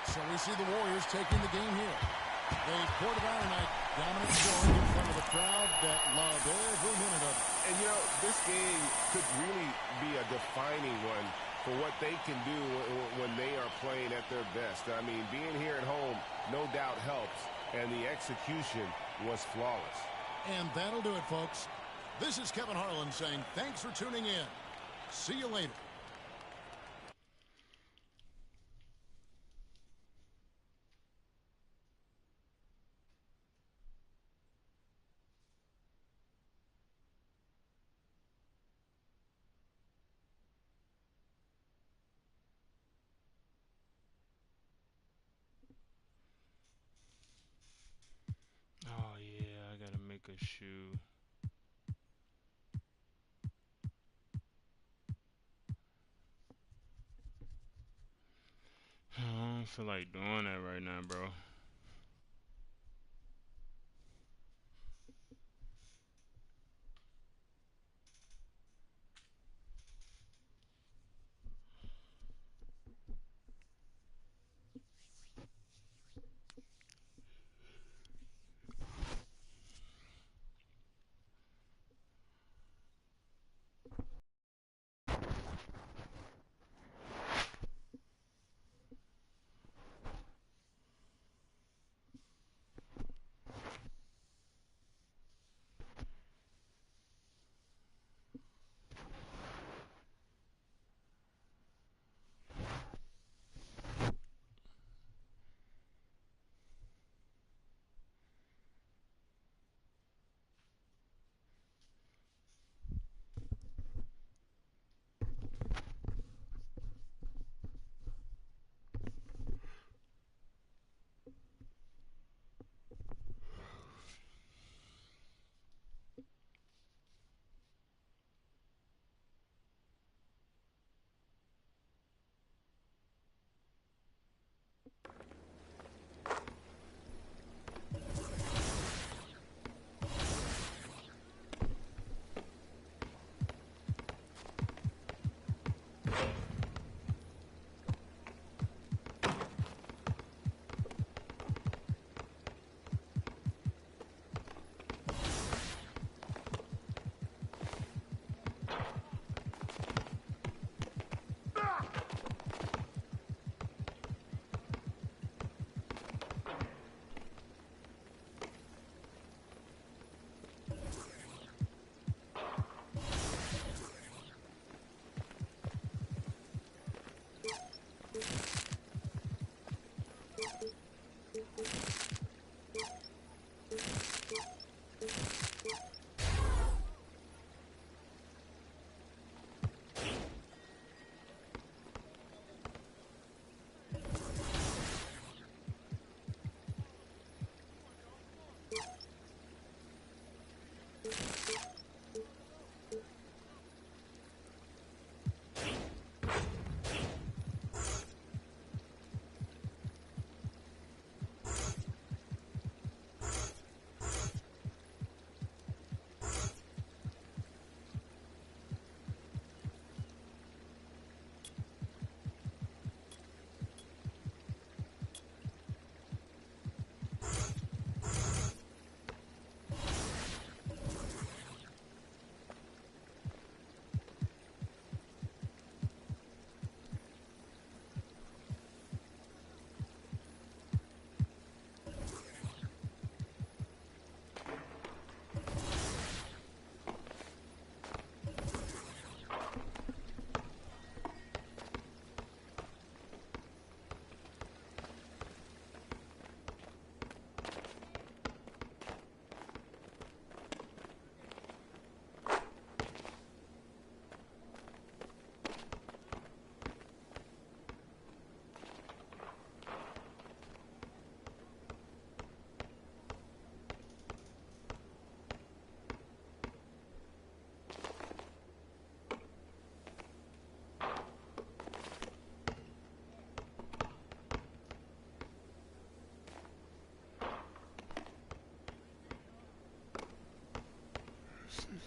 So we see the Warriors taking the game here. They poured it on tonight. Dominant scoring in front of a crowd that loved every minute of it. And, you know, this game could really be a defining one for what they can do when they are playing at their best. I mean, being here at home no doubt helps, and the execution was flawless. And that'll do it, folks. This is Kevin Harlan saying thanks for tuning in. See you later. Oh, yeah, I gotta make a shoe. I don't feel like doing that right now, bro.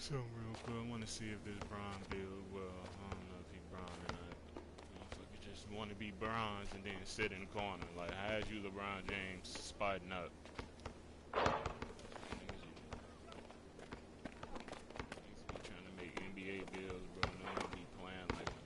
So real quick, I want to see if this Bron build well. I don't know if he Bron or not. Motherfucker just want to be bronze and then sit in the corner. Like, how's you LeBron James spotting up? Niggas be trying to make NBA builds, bro. No one be playing like that.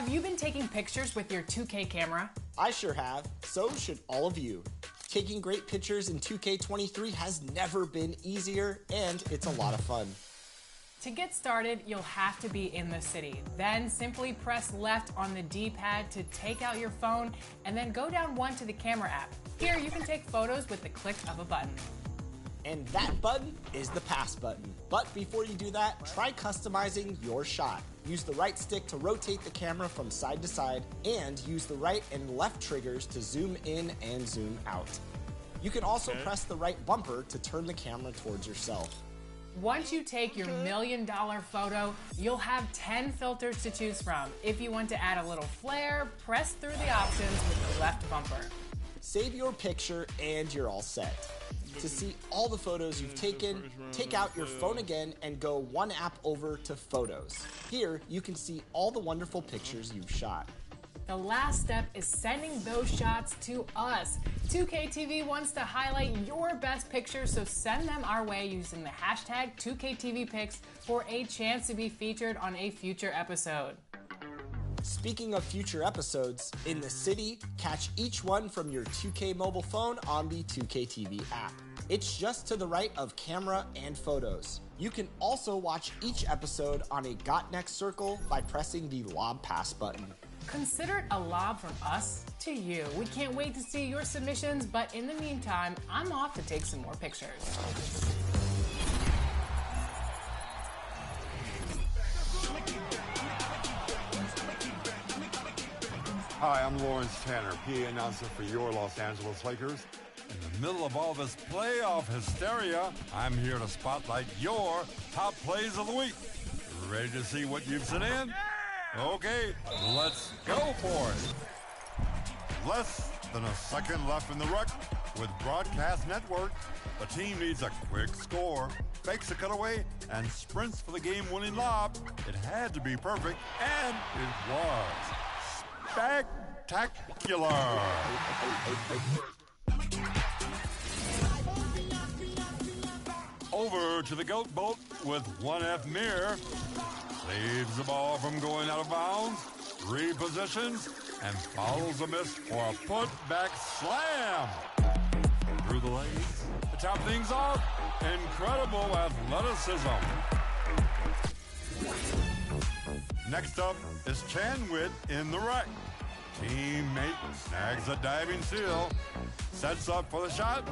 Have you been taking pictures with your 2K camera? I sure have. So should all of you. Taking great pictures in 2K23 has never been easier, and it's a lot of fun. To get started, you'll have to be in the city. Then simply press left on the D-pad to take out your phone, and then go down one to the camera app. Here, you can take photos with the click of a button. And that button is the pass button. But before you do that, try customizing your shot. Use the right stick to rotate the camera from side to side, and use the right and left triggers to zoom in and zoom out. You can also press the right bumper to turn the camera towards yourself. Once you take your $1 million photo, you'll have 10 filters to choose from. If you want to add a little flair, press through the options with the left bumper. Save your picture and you're all set. To see all the photos you've taken, take out your phone again and go one app over to Photos. Here, you can see all the wonderful pictures you've shot. The last step is sending those shots to us. 2KTV wants to highlight your best pictures, so send them our way using the hashtag 2KTVPics for a chance to be featured on a future episode. Speaking of future episodes, in the city, catch each one from your 2K mobile phone on the 2KTV app. It's just to the right of camera and photos. You can also watch each episode on a Got Next circle by pressing the Lob Pass button. Consider it a lob from us to you. We can't wait to see your submissions, but in the meantime, I'm off to take some more pictures. Hi, I'm Lawrence Tanner, PA announcer for your Los Angeles Lakers. In the middle of all this playoff hysteria, I'm here to spotlight your top plays of the week. Ready to see what you've sent in? Okay, let's go for it. Less than a second left in the ruck. With Broadcast Network, the team needs a quick score, fakes a cutaway, and sprints for the game-winning lob. It had to be perfect, and it was spectacular. Over to the goat boat with 1F Mir. Saves the ball from going out of bounds, repositions, and follows a miss for a putback slam. Through the legs, to top things off, incredible athleticism. Next up is Chanwit in the wreck. Teammate snags a diving steal, sets up for the shot.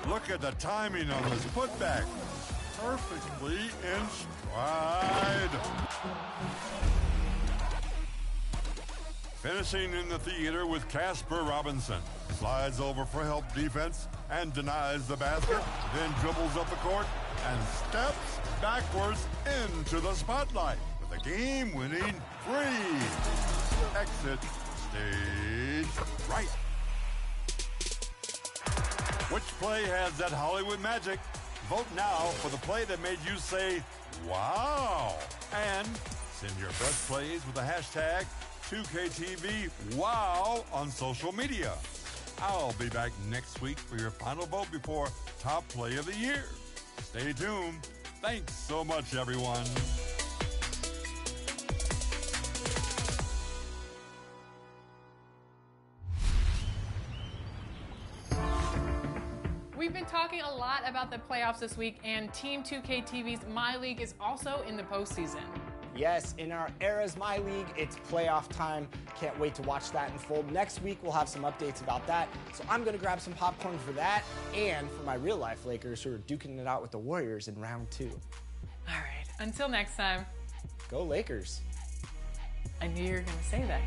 Look at the timing on this putback. Perfectly in stride. Finishing in the theater with Casper Robinson. Slides over for help defense and denies the basket, then dribbles up the court and steps backwards into the spotlight with a game-winning three. Exit stage right. Which play has that Hollywood magic? Vote now for the play that made you say, wow. And send your best plays with the hashtag 2KTVWOW on social media. I'll be back next week for your final vote before Top Play of the Year. Stay tuned. Thanks so much, everyone. We've been talking a lot about the playoffs this week, and Team 2KTV's My League is also in the postseason. Yes, in our Eras My League, it's playoff time. Can't wait to watch that unfold. Next week, we'll have some updates about that. So I'm going to grab some popcorn for that and for my real-life Lakers who are duking it out with the Warriors in round 2. All right, until next time. Go Lakers. I knew you were going to say that.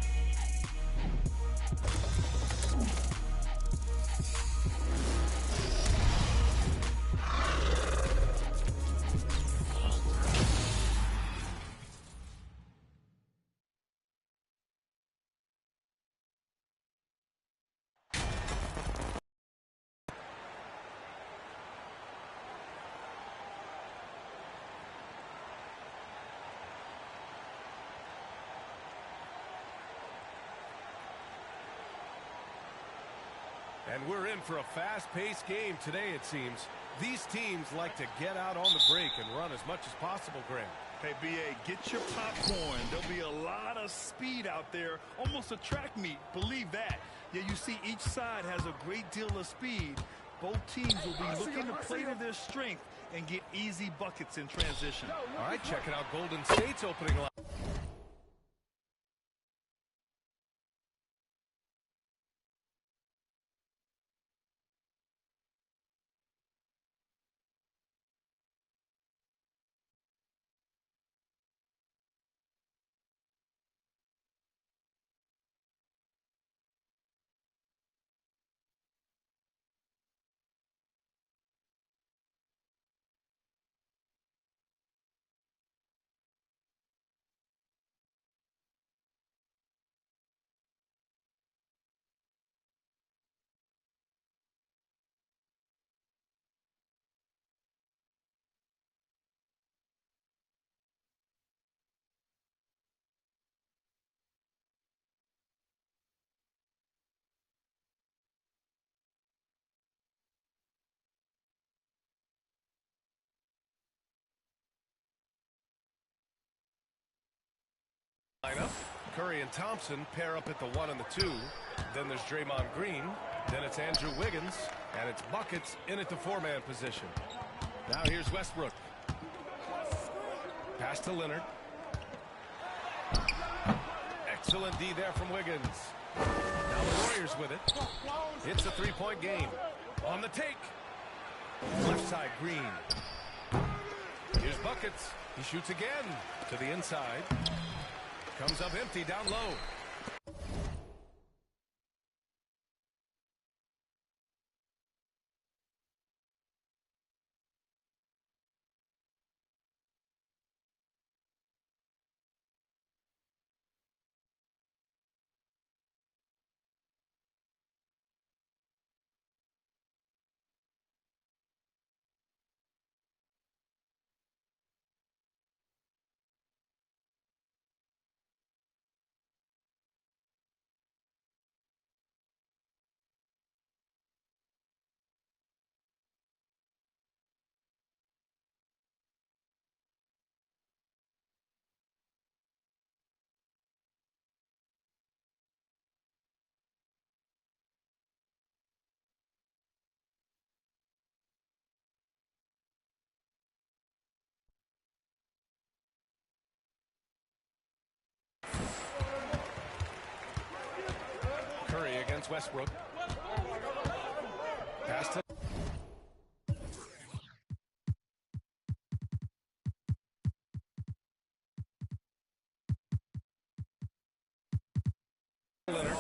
And we're in for a fast-paced game today, it seems. These teams like to get out on the break and run as much as possible, Graham. Hey, B.A., get your popcorn. There'll be a lot of speed out there, almost a track meet. Believe that. Yeah, you see each side has a great deal of speed. Both teams will be looking to play to their strength and get easy buckets in transition. All right, checking out Golden State's opening line. Lineup. Curry and Thompson pair up at the 1 and the 2. Then there's Draymond Green. Then it's Andrew Wiggins. And it's buckets in at the 4-man position. Now here's Westbrook. Pass to Leonard. Excellent D there from Wiggins. Now the Warriors with it. It's a 3-point game. On the take. Left side, Green. Here's buckets. He shoots again to the inside. Comes up empty down low. Curry against Westbrook. Pass to Leonard.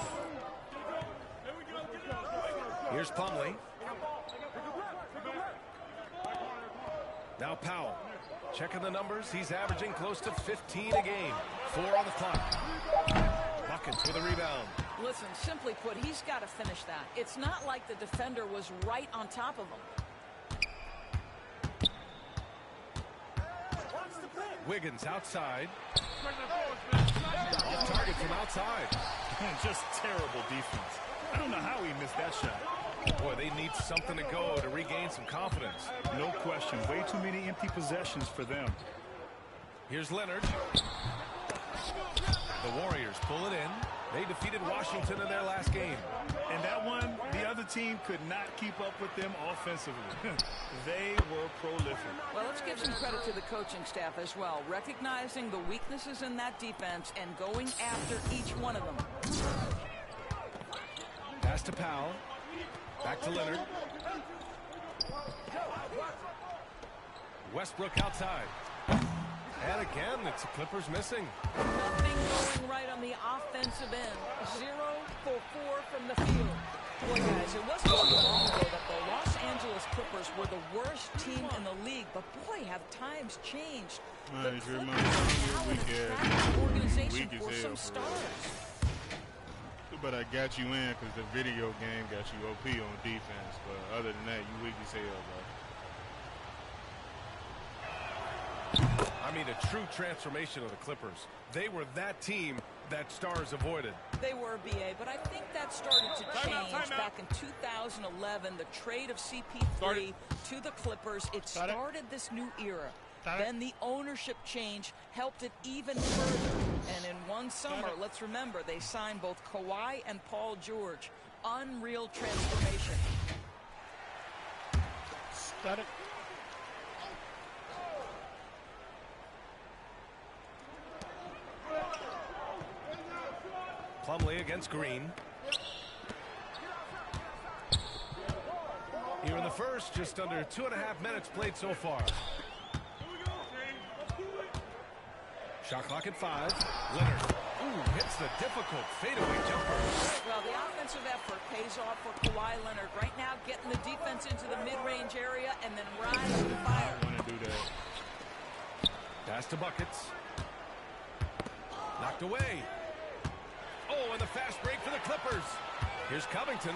Here's Plumlee. Now Powell. Checking the numbers. He's averaging close to 15 a game. 4 on the clock. Buckets with a rebound. Listen, simply put, he's got to finish that. It's not like the defender was right on top of him. Wiggins outside. Off target from outside. Just terrible defense. I don't know how he missed that shot. Boy, they need something to go to regain some confidence. No question. Way too many empty possessions for them. Here's Leonard. The Warriors pull it in. They defeated Washington in their last game. And that one, the other team could not keep up with them offensively. They were prolific. Well, let's give some credit to the coaching staff as well, recognizing the weaknesses in that defense and going after each one of them. Pass to Powell. Back to Leonard. Westbrook outside. And again, it's the Clippers missing. Nothing going right on the offensive end. 0 for 4 from the field. Boy, guys, it wasn't too long ago that the Los Angeles Clippers were the worst team in the league. But boy, have times changed. The Clippers now an attractive organization for some stars. But I got you in because the video game got you OP on defense. But other than that, you weak as hell, bro. I mean, a true transformation of the Clippers. They were that team That Stars avoided. They were, BA, but I think that started to change back in 2011. The trade of CP3 to the Clippers, it started this new era. Then the ownership change helped it even further. And in one summer, let's remember, they signed both Kawhi and Paul George. Unreal transformation. Got it. Plumlee against Green. Here in the first, just under 2.5 minutes played so far. Shot clock at 5. Leonard. Ooh, hits the difficult fadeaway jumper. Well, the offensive effort pays off for Kawhi Leonard. Right now, getting the defense into the mid-range area and then rise to fire. I want to do that. Pass to Buckets. Knocked away. Oh, and the fast break for the Clippers. Here's Covington.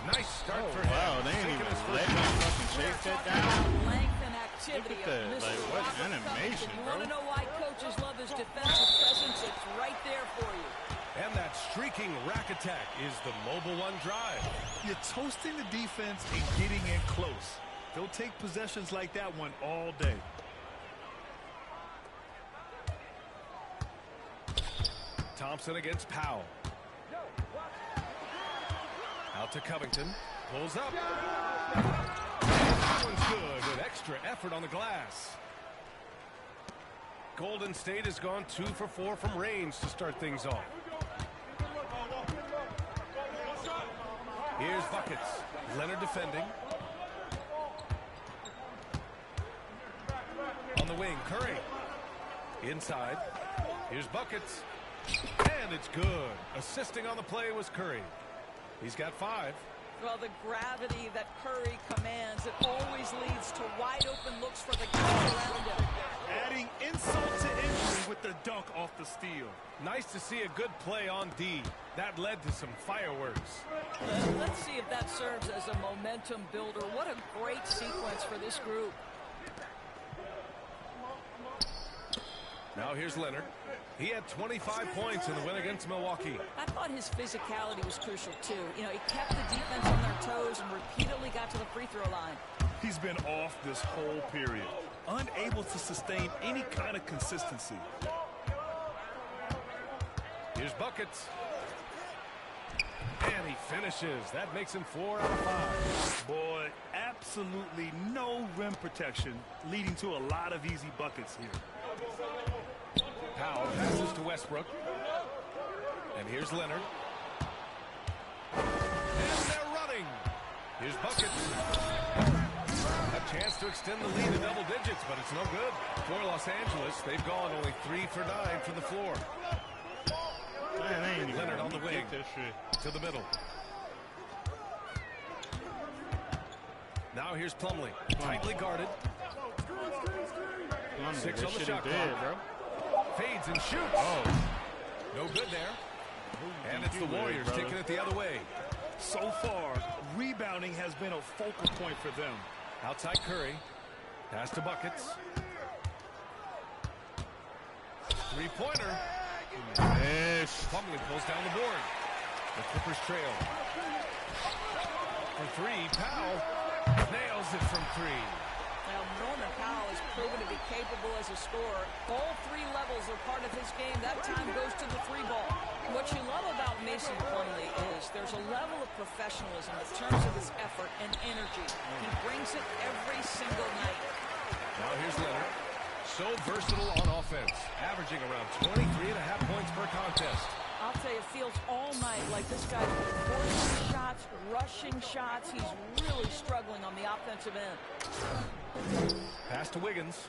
Nice start for him. Wow, they ain't even let me fucking chase that down. Length and activity. Look at that. Like, what animation, You bro? want to know why coaches love his defensive presence? It's right there for you. And that streaking rack attack is the mobile one drive. You're toasting the defense and getting in close. They'll take possessions like that one all day. Thompson against Powell. Out to Covington. Pulls up. That one's good with extra effort on the glass. Golden State has gone 2 for 4 from range to start things off. Here's Buckets. Leonard defending. On the wing, Curry. Inside. Here's Buckets. And it's good. Assisting on the play was Curry. He's got 5. Well, the gravity that Curry commands, it always leads to wide open looks for the guys around him. Adding insult to injury with the dunk off the steal. Nice to see a good play on D. That led to some fireworks. Let's see if that serves as a momentum builder. What a great sequence for this group. Now here's Leonard. He had 25 points in the win against Milwaukee. I thought his physicality was crucial, too. You know, he kept the defense on their toes and repeatedly got to the free throw line. He's been off this whole period, unable to sustain any kind of consistency. Here's Buckets. And he finishes. That makes him 4 out of 5. Boy, absolutely no rim protection, leading to a lot of easy buckets here. Powell passes to Westbrook. And here's Leonard. And they're running. Here's Buckets. A chance to extend the lead to double digits, but it's no good. For Los Angeles, they've gone only 3 for 9 from the floor. Man, Leonard on the wing. To the middle. Now here's Plumlee. Tightly guarded. 6 on the shot clock. Bro. Fades and shoots. Oh. No good there. And it's the Warriors taking it the other way. So far, rebounding has been a focal point for them. Outside Curry. Pass to Buckets. Three-pointer. Yes. Plumlee pulls down the board. The Clippers trail. For 3, Powell nails it from 3. Now, Norman Powell has proven to be capable as a scorer. All 3 levels are part of his game. That time goes to the 3 ball. What you love about Mason Plumlee is there's a level of professionalism in terms of his effort and energy. He brings it every single night. Now here's Leonard. So versatile on offense, averaging around 23.5 points per contest. I'll tell you, it feels all night like this guy's forcing shots, rushing shots. He's really struggling on the offensive end. Pass to Wiggins.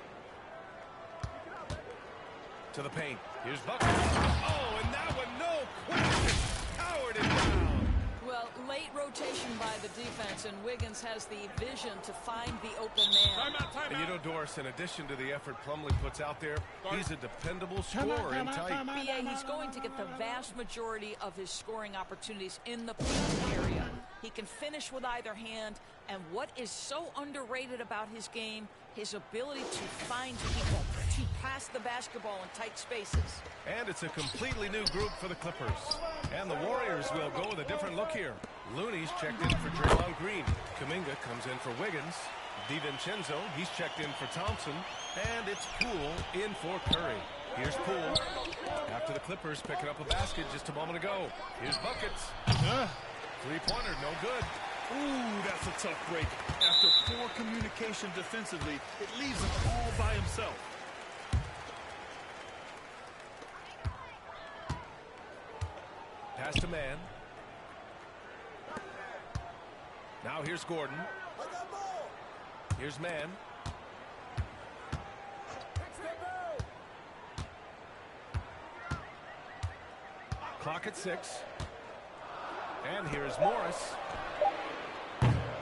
To the paint. Here's Buckets. Oh, and that one, no question, powered it down. Well, late rotation by the defense, and Wiggins has the vision to find the open man. And you know, Doris, in addition to the effort Plumlee puts out there, he's a dependable scorer in tight. BA, he's going to get the vast majority of his scoring opportunities in the paint area. He can finish with either hand, and what is so underrated about his game, his ability to find people. to pass the basketball in tight spaces. And it's a completely new group for the Clippers. And the Warriors will go with a different look here. Looney's checked in for Draymond Green. Kuminga comes in for Wiggins. DiVincenzo, he's checked in for Thompson. And it's Poole in for Curry. Here's Poole. After the Clippers picking up a basket just a moment ago. Here's buckets. Three-pointer, no good. Ooh, that's a tough break. After poor communication defensively, it leaves him all by himself. Pass to man. Now here's Gordon. Here's man. Clock at 6. And here's Morris.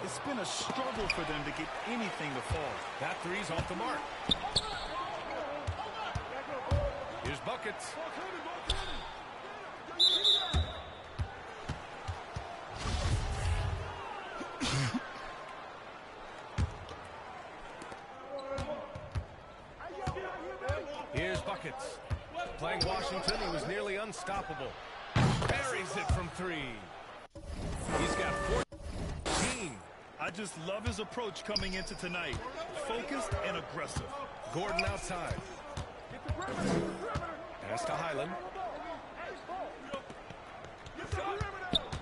It's been a struggle for them to get anything to fall. That three's off the mark. Here's buckets. Here's buckets. Playing Washington, he was nearly unstoppable. Buries it from 3. He's got 14. I just love his approach coming into tonight. Focused and aggressive. Gordon outside. Pass to Highland.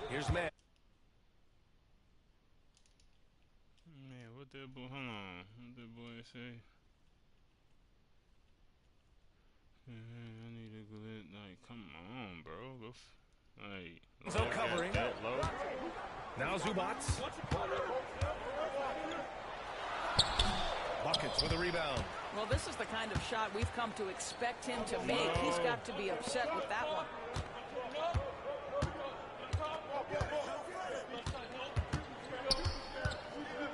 Here's man. Man, what that boy, hold on. What that boy say? I need to go in, like, come on, bro. Go like, So covering. That low. Now Zubats. Buckets with a rebound. Well, this is the kind of shot we've come to expect him to make. He's got to be upset with that one.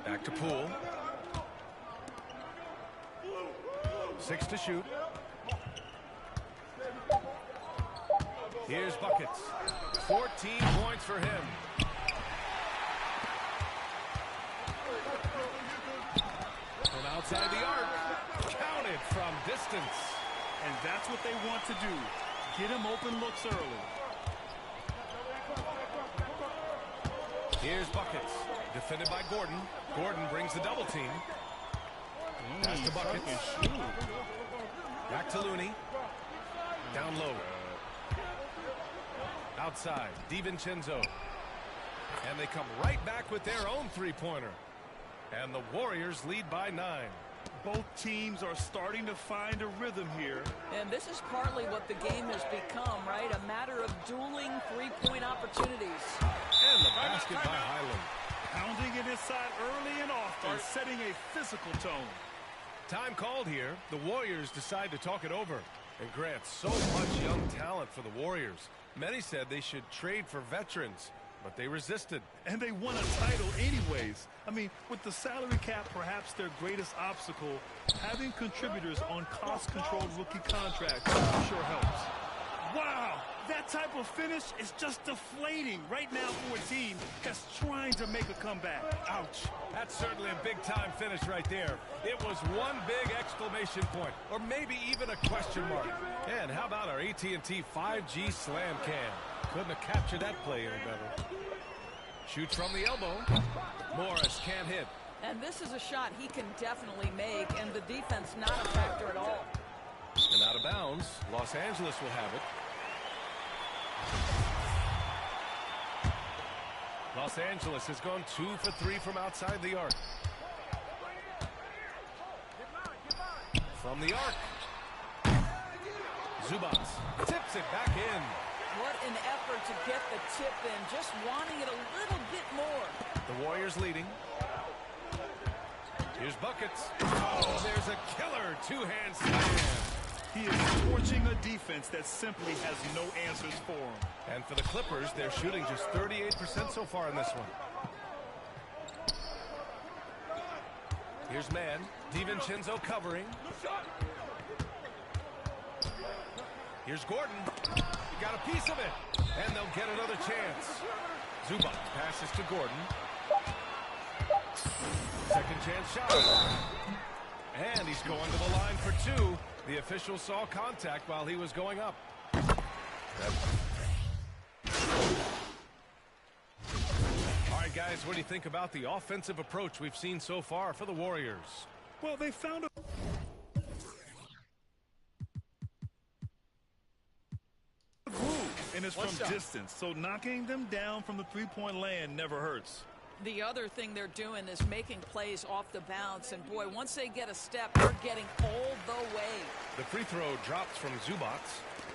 Back to Poole. 6 to shoot. Here's buckets. 14 points for him. From outside the arc. Counted from distance. And that's what they want to do. Get him open looks early. Here's buckets. Defended by Gordon. Gordon brings the double team. Pass to buckets. Back to Looney. Down low. Outside, DiVincenzo. And they come right back with their own three-pointer. And the Warriors lead by 9. Both teams are starting to find a rhythm here. And this is partly what the game has become, right? A matter of dueling three-point opportunities. And the basket by Highland. Pounding it inside early and often, setting a physical tone. Time called here. The Warriors decide to talk it over and grant so much young talent for the Warriors. Many said they should trade for veterans, but they resisted. And they won a title anyways. I mean, with the salary cap perhaps their greatest obstacle, having contributors on cost-controlled rookie contracts sure helps. Wow, that type of finish is just deflating right now for a team that's trying to make a comeback. Ouch. That's certainly a big-time finish right there. It was one big exclamation point, or maybe even a question mark. And how about our AT&T 5G slam cam? Couldn't have captured that play any better. Shoots from the elbow. Morris can't hit. And this is a shot he can definitely make, and the defense not a factor at all. And out of bounds, Los Angeles will have it. Los Angeles has gone 2 for 3 from outside the arc. From the arc. Zubats tips it back in. What an effort to get the tip in, just wanting it a little bit more. The Warriors leading. Here's buckets. Oh, there's a killer two-hand slam. He is torching a defense that simply has no answers for him. And for the Clippers, they're shooting just 38% so far in this one. Here's man. DiVincenzo covering. Here's Gordon. He got a piece of it. And they'll get another chance. Zubac passes to Gordon. Second chance shot. And he's going to the line for 2. The The official saw contact while he was going up. All right, guys, what do you think about the offensive approach we've seen so far for the Warriors? Well, they found a groove, and it's from distance, so knocking them down from the three-point land never hurts. The other thing they're doing is making plays off the bounce, and boy, once they get a step, they're getting all the way. The free throw drops from Zubac.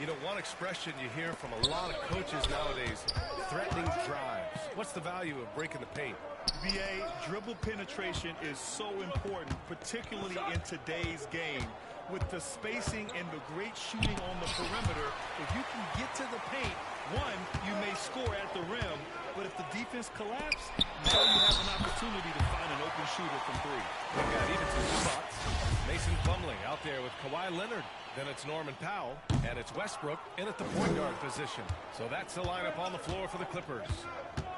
You know, one expression you hear from a lot of coaches nowadays, threatening drives. What's the value of breaking the paint? BA, dribble penetration is so important, particularly in today's game. With the spacing and the great shooting on the perimeter, if you can get to the paint, one, you may score at the rim, but if the defense collapses, now you have an opportunity to find an open shooter from three. We've got even to Zubac. Mason Plumlee out there with Kawhi Leonard. Then it's Norman Powell, and it's Westbrook in at the point guard position. So that's the lineup on the floor for the Clippers.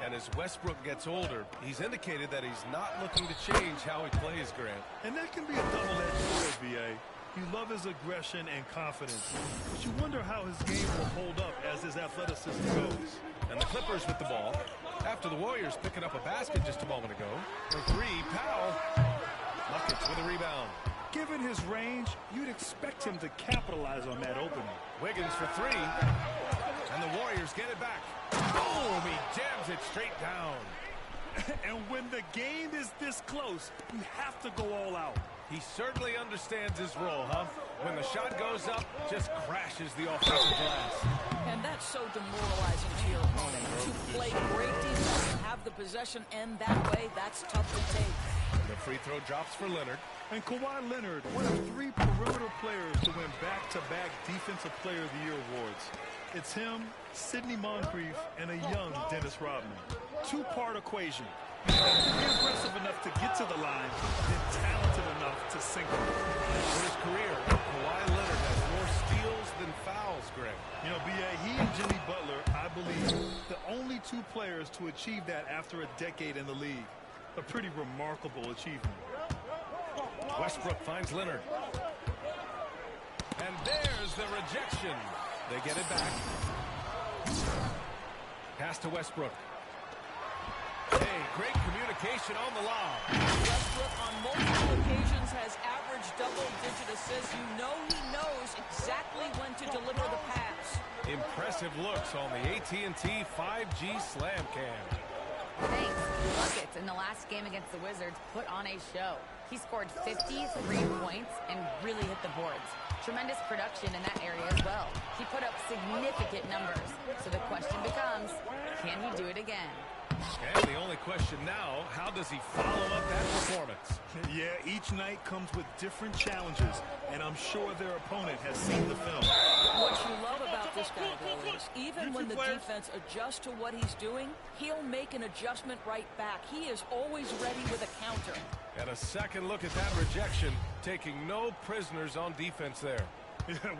And as Westbrook gets older, he's indicated that he's not looking to change how he plays, Grant. And that can be a double-edged sword, BA. You love his aggression and confidence, but you wonder how his game will hold up as his athleticism goes. And the Clippers with the ball after the Warriors picking up a basket just a moment ago. For three, Powell. Buckets with a rebound. Given his range, you'd expect him to capitalize on that opening. Wiggins for three. And the Warriors get it back. Boom! He jams it straight down. And when the game is this close, you have to go all out. He certainly understands his role, huh? When the shot goes up, just crashes the offensive glass. And that's so demoralizing to your opponent. To play great defense and have the possession end that way, that's tough to take. The free throw drops for Leonard. And Kawhi Leonard, one of three perimeter players to win back-to-back Defensive Player of the Year awards. It's him, Sidney Moncrief, and a young Dennis Rodman. Two-part equation. Be aggressive enough to get to the line, then talented enough to sink it. For his career, Kawhi Leonard has more steals than fouls, Greg. You know, B.A., he and Jimmy Butler, I believe, the only two players to achieve that after a decade in the league. A pretty remarkable achievement. Westbrook finds Leonard. And there's the rejection. They get it back. Pass to Westbrook. Hey, great communication on the lob. Westbrook on multiple occasions has averaged double-digit assists. You know he knows exactly when to deliver the pass. Impressive looks on the AT&T 5G Slam Cam. Thanks. Buckets in the last game against the Wizards put on a show. He scored 53 points and really hit the boards. Tremendous production in that area as well. He put up significant numbers. So the question becomes, can he do it again? And the only question now, how does he follow up that performance? Yeah, each night comes with different challenges, and I'm sure their opponent has seen the film. What you love about this guy, though, is even when the defense adjusts to what he's doing, he'll make an adjustment right back. He is always ready with a counter. And a second look at that rejection, taking no prisoners on defense there.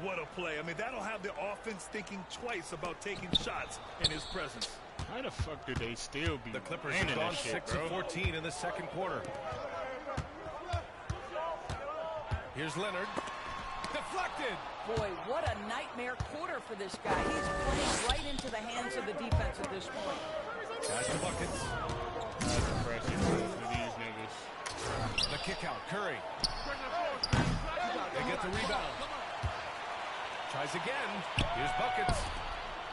What a play. I mean, that'll have the offense thinking twice about taking shots in his presence. How the fuck do they still be? The Clippers have gone 6 of 14 in the second quarter. Here's Leonard. Deflected. Boy, what a nightmare quarter for this guy. He's playing right into the hands of the defense at this point. Pass the buckets. That's impressive for these niggas. The kick out. Curry. They get the rebound. Tries again. Here's buckets.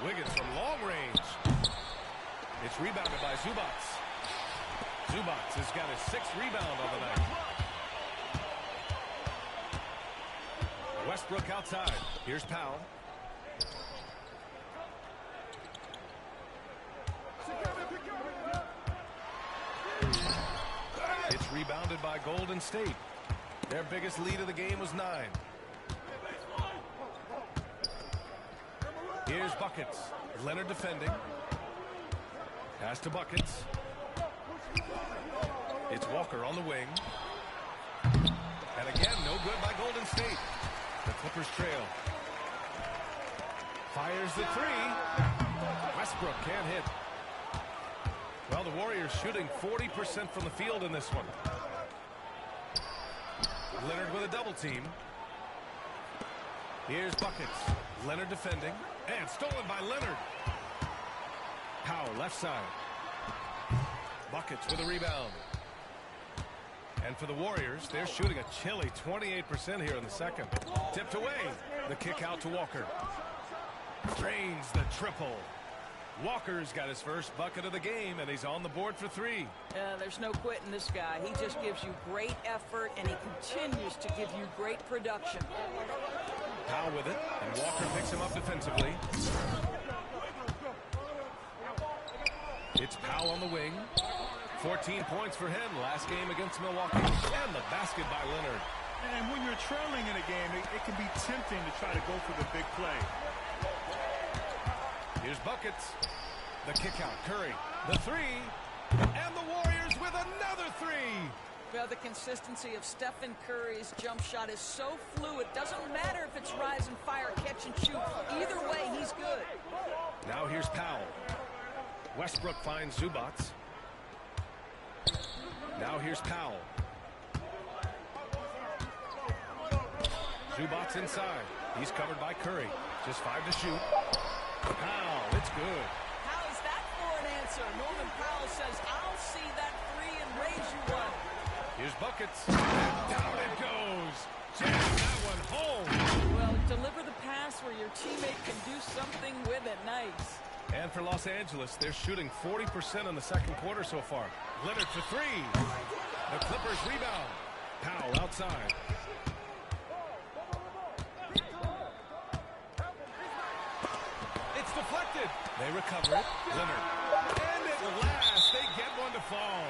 Wiggins from long range. It's rebounded by Zubac. Zubac has got his 6th rebound on the night. Westbrook outside. Here's Powell. It's rebounded by Golden State. Their biggest lead of the game was 9. Here's Buckets. Leonard defending. Pass to Buckets. It's Walker on the wing. And again, no good by Golden State. The Clippers trail. Fires the three. Westbrook can't hit. Well, the Warriors shooting 40% from the field in this one. Leonard with a double team. Here's Buckets. Leonard defending. And stolen by Leonard. Powell left side. Buckets with a rebound. And for the Warriors, they're shooting a chilly 28% here in the second. Tipped away. The kick out to Walker. Drains the triple. Walker's got his first bucket of the game, and he's on the board for three. There's no quitting this guy. He just gives you great effort, and he continues to give you great production. Powell with it, and Walker picks him up defensively. It's Powell on the wing. 14 points for him last game against Milwaukee. And the basket by Leonard. And when you're trailing in a game, it can be tempting to try to go for the big play. Here's Buckets. The kick out. Curry. The three. And the Warriors with another three. Well, the consistency of Stephen Curry's jump shot is so fluid. Doesn't matter if it's rise and fire, catch and shoot. Either way, he's good. Now here's Powell. Westbrook finds Zubac. Now here's Powell. Zubac inside. He's covered by Curry. Just 5 to shoot. Powell, it's good. How is that for an answer? Norman Powell says, I'll see that three and raise you one. Here's Buckets. And down it goes. Jam that one home. Well, deliver the pass where your teammate can do something with it. Nice. And for Los Angeles, they're shooting 40% in the second quarter so far. Leonard for three. The Clippers rebound. Powell outside. It's deflected. They recover it. Leonard. And at last, they get one to fall.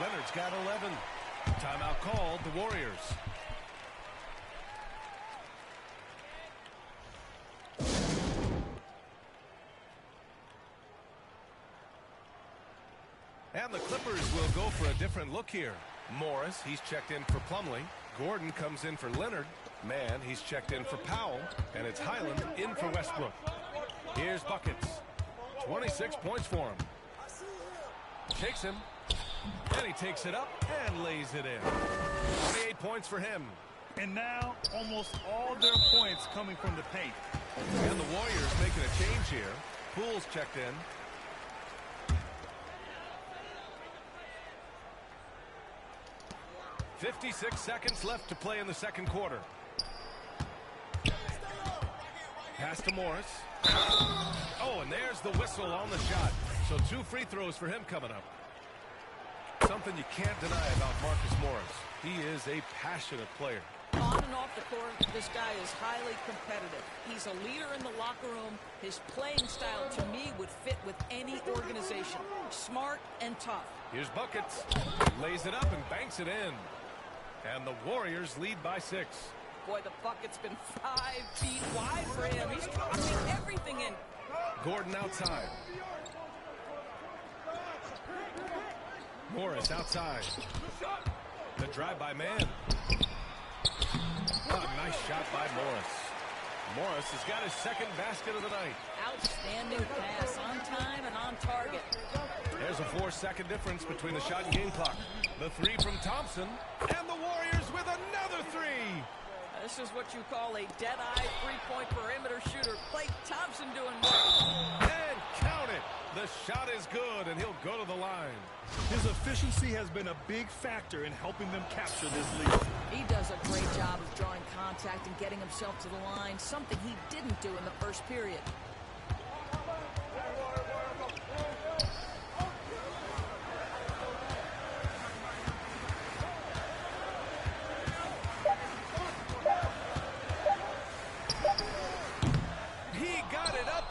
Leonard's got 11. Timeout called, the Warriors. And the Clippers will go for a different look here. Morris, he's checked in for Plumlee. Gordon comes in for Leonard. Mann, he's checked in for Powell. And it's Highland in for Westbrook. Here's Buckets. 26 points for him. Shakes him. And he takes it up and lays it in. 28 points for him. And now almost all their points coming from the paint. And the Warriors making a change here. Poole's checked in. .56 seconds left to play in the second quarter. Pass to Morris. Oh, and there's the whistle on the shot. So 2 free throws for him coming up. Something you can't deny about Marcus Morris. He is a passionate player. On and off the court, this guy is highly competitive. He's a leader in the locker room. His playing style, to me, would fit with any organization. Smart and tough. Here's Buckets. Lays it up and banks it in. And the Warriors lead by 6. Boy, the bucket's been 5 feet wide for him. He's dropping everything in. Gordon outside. Morris outside. The drive by Mann. Oh, nice shot by Morris. Morris has got his second basket of the night. Outstanding pass, on time and on target. There's a 4-second difference between the shot and game clock. The three from Thompson, and the Warriors with another three. This is what you call a dead-eye three-point perimeter shooter. Klay Thompson doing work. And count it. The shot is good, and he'll go to the line. His efficiency has been a big factor in helping them capture this lead. He does a great job of drawing contact and getting himself to the line, something he didn't do in the first period.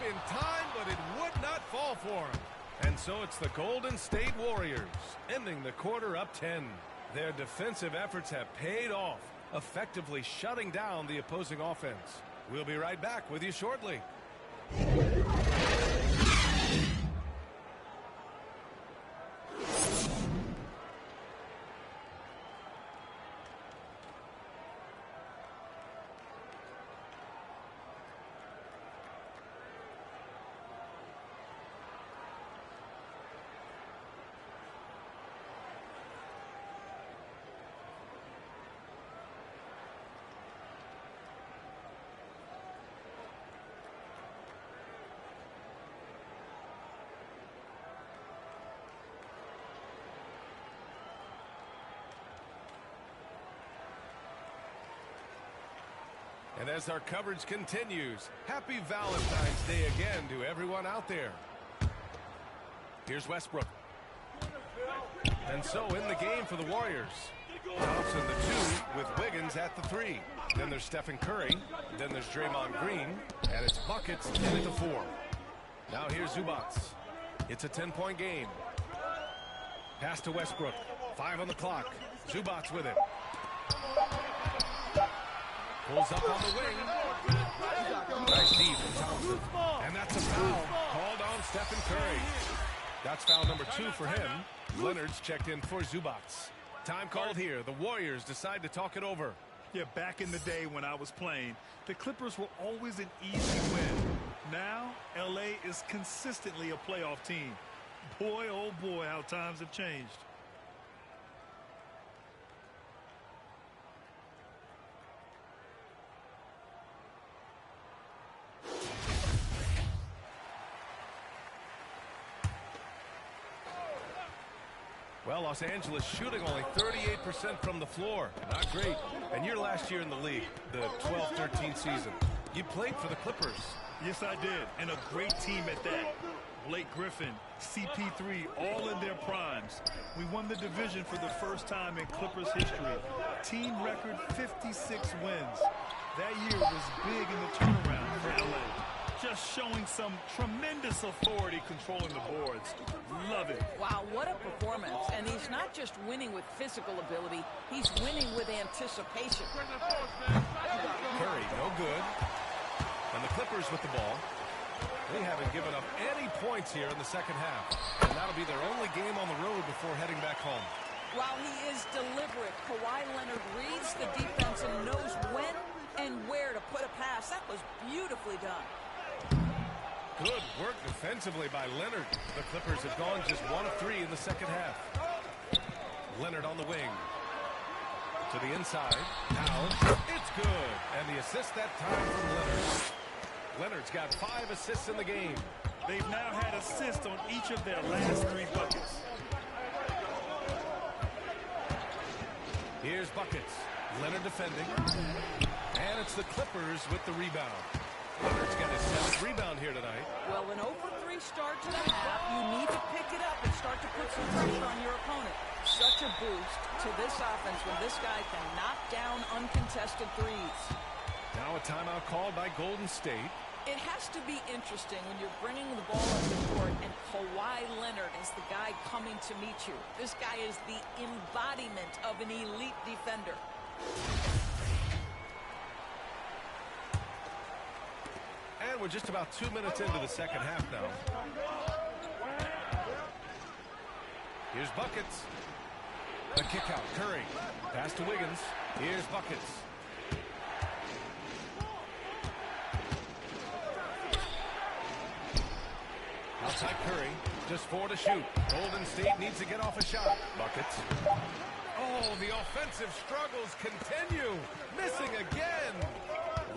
In time, but it would not fall for him. And so it's the Golden State Warriors ending the quarter up 10. Their defensive efforts have paid off, effectively shutting down the opposing offense. We'll be right back with you shortly. And as our coverage continues, happy Valentine's Day again to everyone out there. Here's Westbrook. And so in the game for the Warriors. Thompson the 2 with Wiggins at the 3. Then there's Stephen Curry. Then there's Draymond Green. And it's buckets in at the 4. Now here's Zubats. It's a 10-point game. Pass to Westbrook. 5 on the clock. Zubats with it. Pulls up on the wing. Nice deep from Thompson. And that's a foul called on Stephen Curry. That's foul number 2 for him. Leonard's checked in for Zubats. Time called here. The Warriors decide to talk it over. Yeah, back in the day when I was playing, the Clippers were always an easy win. Now, L.A. is consistently a playoff team. Boy, oh boy, how times have changed. Well, Los Angeles shooting only 38% from the floor. Not great. And your last year in the league, the 12-13 season, you played for the Clippers. Yes, I did. And a great team at that. Blake Griffin, CP3, all in their primes. We won the division for the first time in Clippers history. Team record 56 wins. That year was big in the turnaround for LA. Just showing some tremendous authority controlling the boards. Love it. Wow, what a performance. And he's not just winning with physical ability, he's winning with anticipation. Curry, no good. And the Clippers with the ball. They haven't given up any points here in the second half. And that'll be their only game on the road before heading back home. While he is deliberate, Kawhi Leonard reads the defense and knows when and where to put a pass. That was beautifully done. Good work defensively by Leonard. The Clippers have gone just 1 of 3 in the second half. Leonard on the wing. To the inside. Now, it's good. And the assist that time from Leonard. Leonard's got 5 assists in the game. They've now had assists on each of their last 3 buckets. Here's buckets. Leonard defending. And it's the Clippers with the rebound. Leonard's got his 7th rebound here tonight. Well, an 0 for 3 start to the half. You need to pick it up and start to put some pressure on your opponent. Such a boost to this offense when this guy can knock down uncontested threes. Now a timeout called by Golden State. It has to be interesting when you're bringing the ball up the court and Kawhi Leonard is the guy coming to meet you. This guy is the embodiment of an elite defender. And we're just about 2 minutes into the second half now. Here's buckets. The kick out. Curry. Pass to Wiggins. Here's buckets. Outside Curry. Just 4 to shoot. Golden State needs to get off a shot. Buckets. Oh, the offensive struggles continue. Missing again.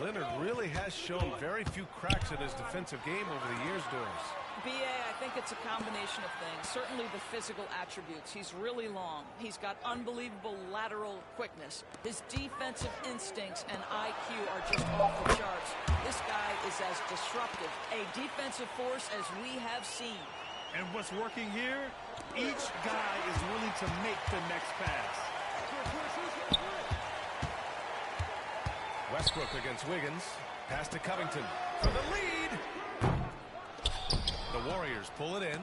Leonard really has shown very few cracks in his defensive game over the years, Doris. B.A., I think it's a combination of things. Certainly the physical attributes. He's really long. He's got unbelievable lateral quickness. His defensive instincts and IQ are just off the charts. This guy is as disruptive, a defensive force as we have seen. And what's working here? Each guy is willing to make the next pass. Westbrook against Wiggins. Pass to Covington for the lead. The Warriors pull it in.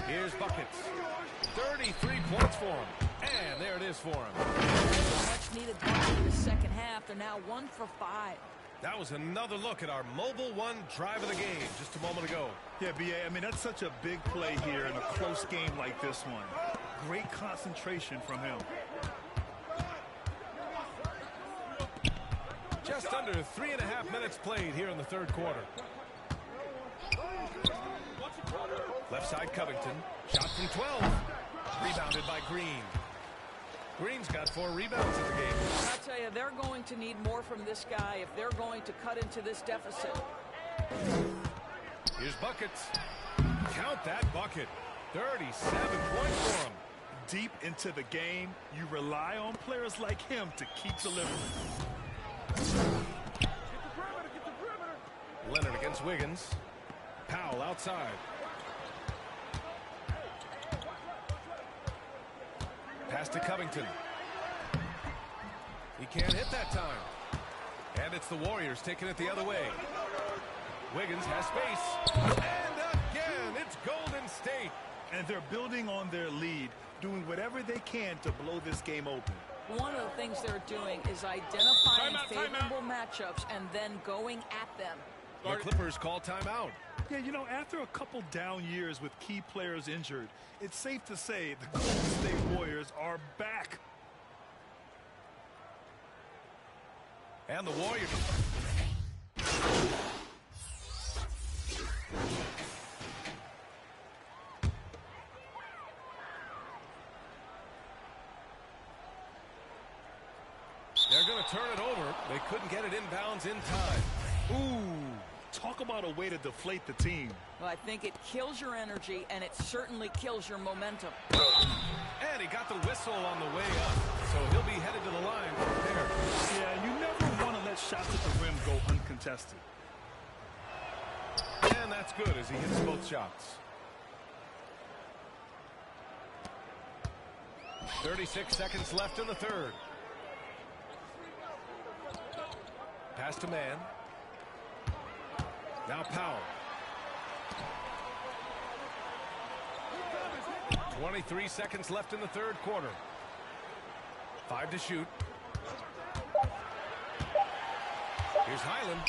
Here's buckets. 33 points for him. And there it is for him. So much needed bucket in the second half. They're now 1 for 5. That was another look at our Mobile One drive of the game just a moment ago. Yeah, B.A., I mean, that's such a big play here in a close game like this one. Great concentration from him. Just under 3.5 minutes played here in the third quarter. Left side Covington. Shot from 12. Rebounded by Green. Green's got 4 rebounds in the game. I'll tell you, they're going to need more from this guy if they're going to cut into this deficit. Here's buckets. Count that bucket. 37 points for him. deep into the game, you rely on players like him to keep delivering. Leonard against Wiggins. Powell outside. Pass to Covington. He can't hit that time. And it's the Warriors taking it the other way. Wiggins has space. And again, it's Golden State. And they're building on their lead, doing whatever they can to blow this game open. One of the things they're doing is identifying favorable matchups and then going at them. The Clippers call timeout. Yeah, you know, after a couple down years with key players injured, it's safe to say the Golden State Warriors are back. And the Warriors. They're going to turn it over. They couldn't get it inbounds in time. Ooh, talk about a way to deflate the team. Well, I think it kills your energy, and it certainly kills your momentum. And he got the whistle on the way up, so he'll be headed to the line from there. Yeah, you never want to let shots at the rim go uncontested. And that's good as he hits both shots. 36 seconds left in the third. Pass to Man. Now Powell. 23 seconds left in the third quarter. 5 to shoot. Here's Highland.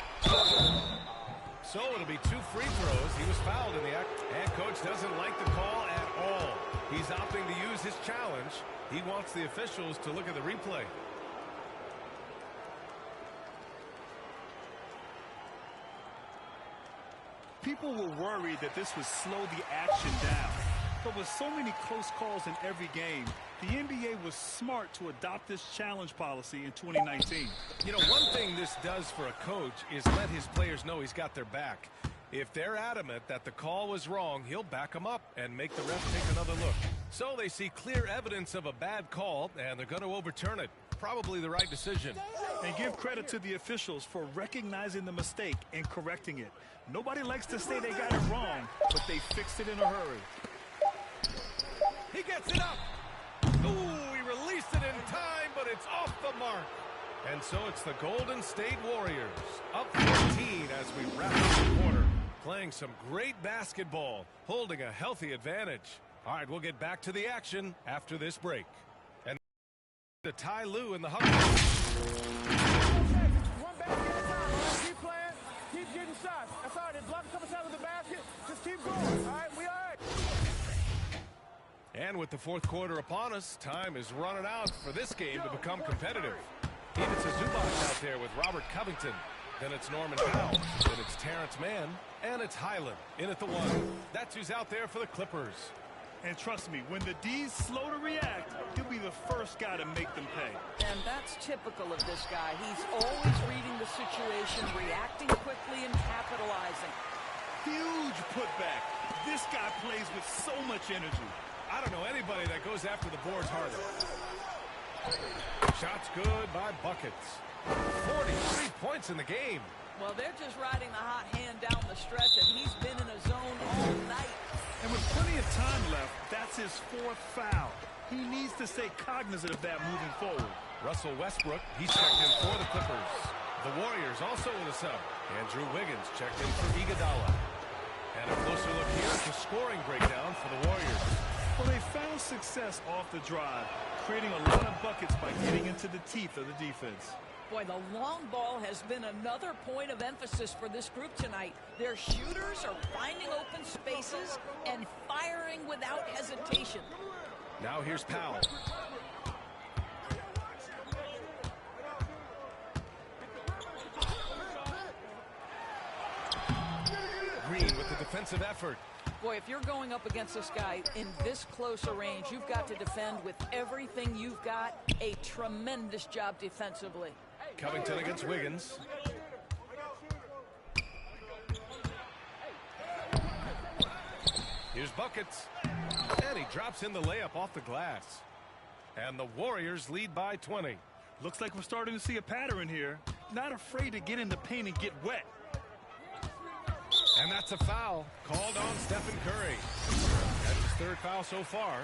So it'll be 2 free throws. He was fouled in the act. And coach doesn't like the call at all. He's opting to use his challenge. He wants the officials to look at the replay. People were worried that this would slow the action down. But with so many close calls in every game, the NBA was smart to adopt this challenge policy in 2019. You know, one thing this does for a coach is let his players know he's got their back. If they're adamant that the call was wrong, he'll back them up and make the ref take another look. So they see clear evidence of a bad call, and they're going to overturn it. Probably the right decision. And give credit to the officials for recognizing the mistake and correcting it. Nobody likes to say they got it wrong, but they fixed it in a hurry. He gets it up. Ooh, he released it in time, but it's off the mark. And so it's the Golden State Warriors up 14 as we wrap up the quarter. Playing some great basketball, holding a healthy advantage. All right, we'll get back to the action after this break. And to Ty Lue in the huddle. One basket at a time, all right? Keep playing, keep getting shots. That's all right. They block a couple shots with the basket. Just keep going, all right? We all right. And with the fourth quarter upon us, time is running out for this game to become competitive. It's a Zubac out there with Robert Covington. Then it's Norman Powell. Then it's Terrence Mann. And it's Highland in at the 1. That's who's out there for the Clippers. And trust me, when the D's slow to react, he'll be the first guy to make them pay. And that's typical of this guy. He's always reading the situation, reacting quickly, and capitalizing. Huge putback. This guy plays with so much energy. I don't know anybody that goes after the boards harder. Shots good by buckets. 43 points in the game. Well, they're just riding the hot hand down the stretch, and he's been in a zone all night. And with plenty of time left, that's his 4th foul. He needs to stay cognizant of that moving forward. Russell Westbrook, he's checked in for the Clippers. The Warriors also with a sub. Andrew Wiggins checked in for Iguodala. And a closer look here at the scoring breakdown for the Warriors. Well, they found success off the drive, creating a lot of buckets by getting into the teeth of the defense. Boy, the long ball has been another point of emphasis for this group tonight. Their shooters are finding open spaces and firing without hesitation. Now here's Powell. Green with the defensive effort. Boy, if you're going up against this guy in this close a range, you've got to defend with everything you've got. A tremendous job defensively. Covington against Wiggins. Here's buckets. And he Curry drops in the layup off the glass. And the Warriors lead by 20. Looks like we're starting to see a pattern here. Not afraid to get in the paint and get wet. And that's a foul called on Stephen Curry. That's his third foul so far.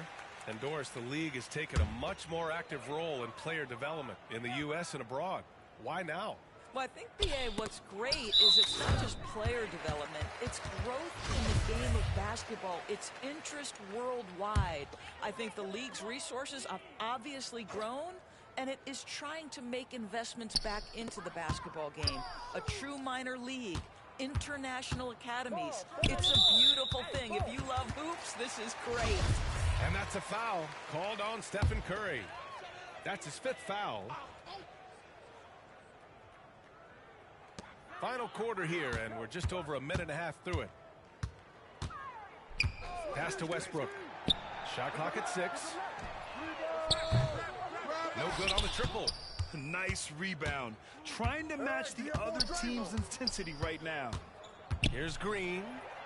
And Doris, the league has taken a much more active role in player development in the U.S. and abroad. Why now? Well, I think, B.A., what's great is it's not just player development. It's growth in the game of basketball. It's interest worldwide. I think the league's resources have obviously grown, and it is trying to make investments back into the basketball game. A true minor league, international academies. It's a beautiful thing. If you love hoops, this is great. And that's a foul called on Stephen Curry. That's his fifth foul. Final quarter here, and we're just over a minute and a half through it. Pass to Westbrook. Shot clock at 6. No good on the triple. Nice rebound. Trying to match the other team's intensity right now. Here's Green.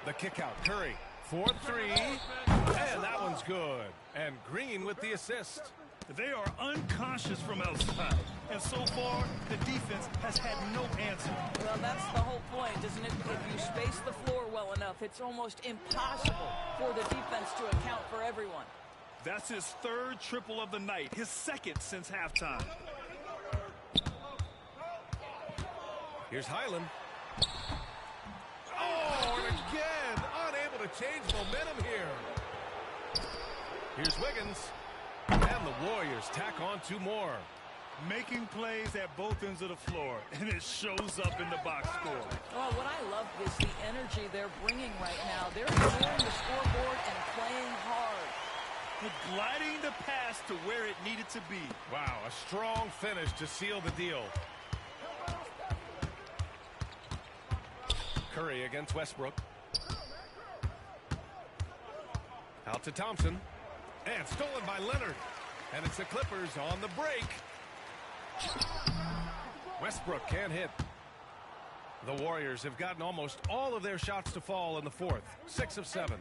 The kick out. Curry. 4-3. And that one's good. And Green with the assist. They are unconscious from outside. And so far, the defense has had no answer. Well, that's the whole point, isn't it? If you space the floor well enough, it's almost impossible for the defense to account for everyone. That's his third triple of the night, his second since halftime. Here's Highland. Oh, and again, unable to change momentum here. Here's Wiggins. And the Warriors tack on 2 more. Making plays at both ends of the floor, and it shows up in the box score. Well, what I love is the energy they're bringing right now. They're clearing the scoreboard and playing hard. Gliding the pass to where it needed to be. Wow, a strong finish to seal the deal. Curry against Westbrook. Out to Thompson. And stolen by Leonard. And it's the Clippers on the break. Westbrook can't hit. The Warriors have gotten almost all of their shots to fall in the fourth. 6 of 7.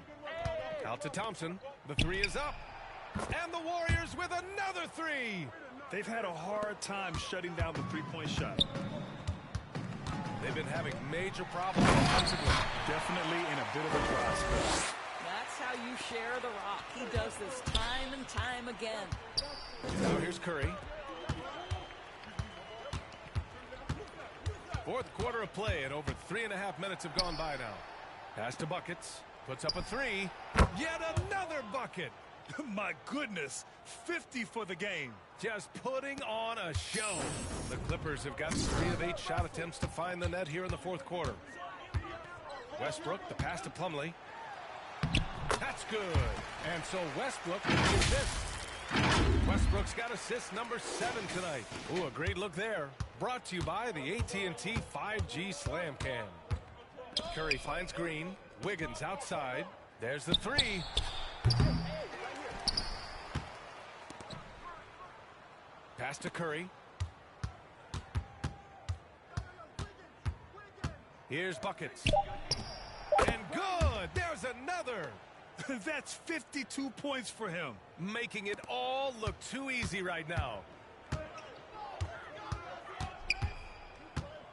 Out to Thompson. The 3 is up. And the Warriors with another 3. They've had a hard time shutting down the three-point shot. They've been having major problems offensively. Definitely in a bit of a dry spell. That's how you share the rock. He does this time and time again. Now here's Curry. Fourth quarter of play, and over 3.5 minutes have gone by now. Pass to Buckets. Puts up a 3. Yet another bucket. My goodness. 50 for the game. Just putting on a show. The Clippers have gotten 3 of 8 shot attempts to find the net here in the fourth quarter. Westbrook, the pass to Plumlee. That's good. And so Westbrook with the assist. Westbrook's got assist number 7 tonight. Ooh, a great look there. Brought to you by the AT&T 5G Slam Cam. Curry finds Green. Wiggins outside. There's the 3. Pass to Curry. Here's Buckets. And good! There's another! That's 52 points for him. Making it all look too easy right now.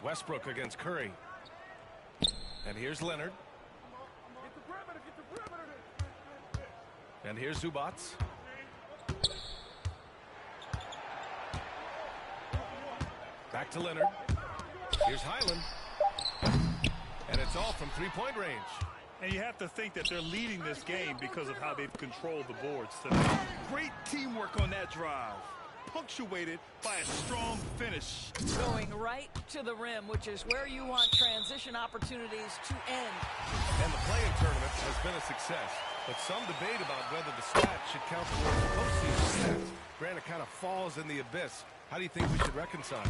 Westbrook against Curry. And here's Leonard. And here's Zubats. Back to Leonard. Here's Highland. And it's all from three-point range. And you have to think that they're leading this game because of how they've controlled the boards tonight. Great teamwork on that drive, punctuated by a strong finish. Going right to the rim, which is where you want transition opportunities to end. And the playing tournament has been a success, but some debate about whether the stats should count towards the postseason stats. Granted, kind of falls in the abyss. How do you think we should reconcile?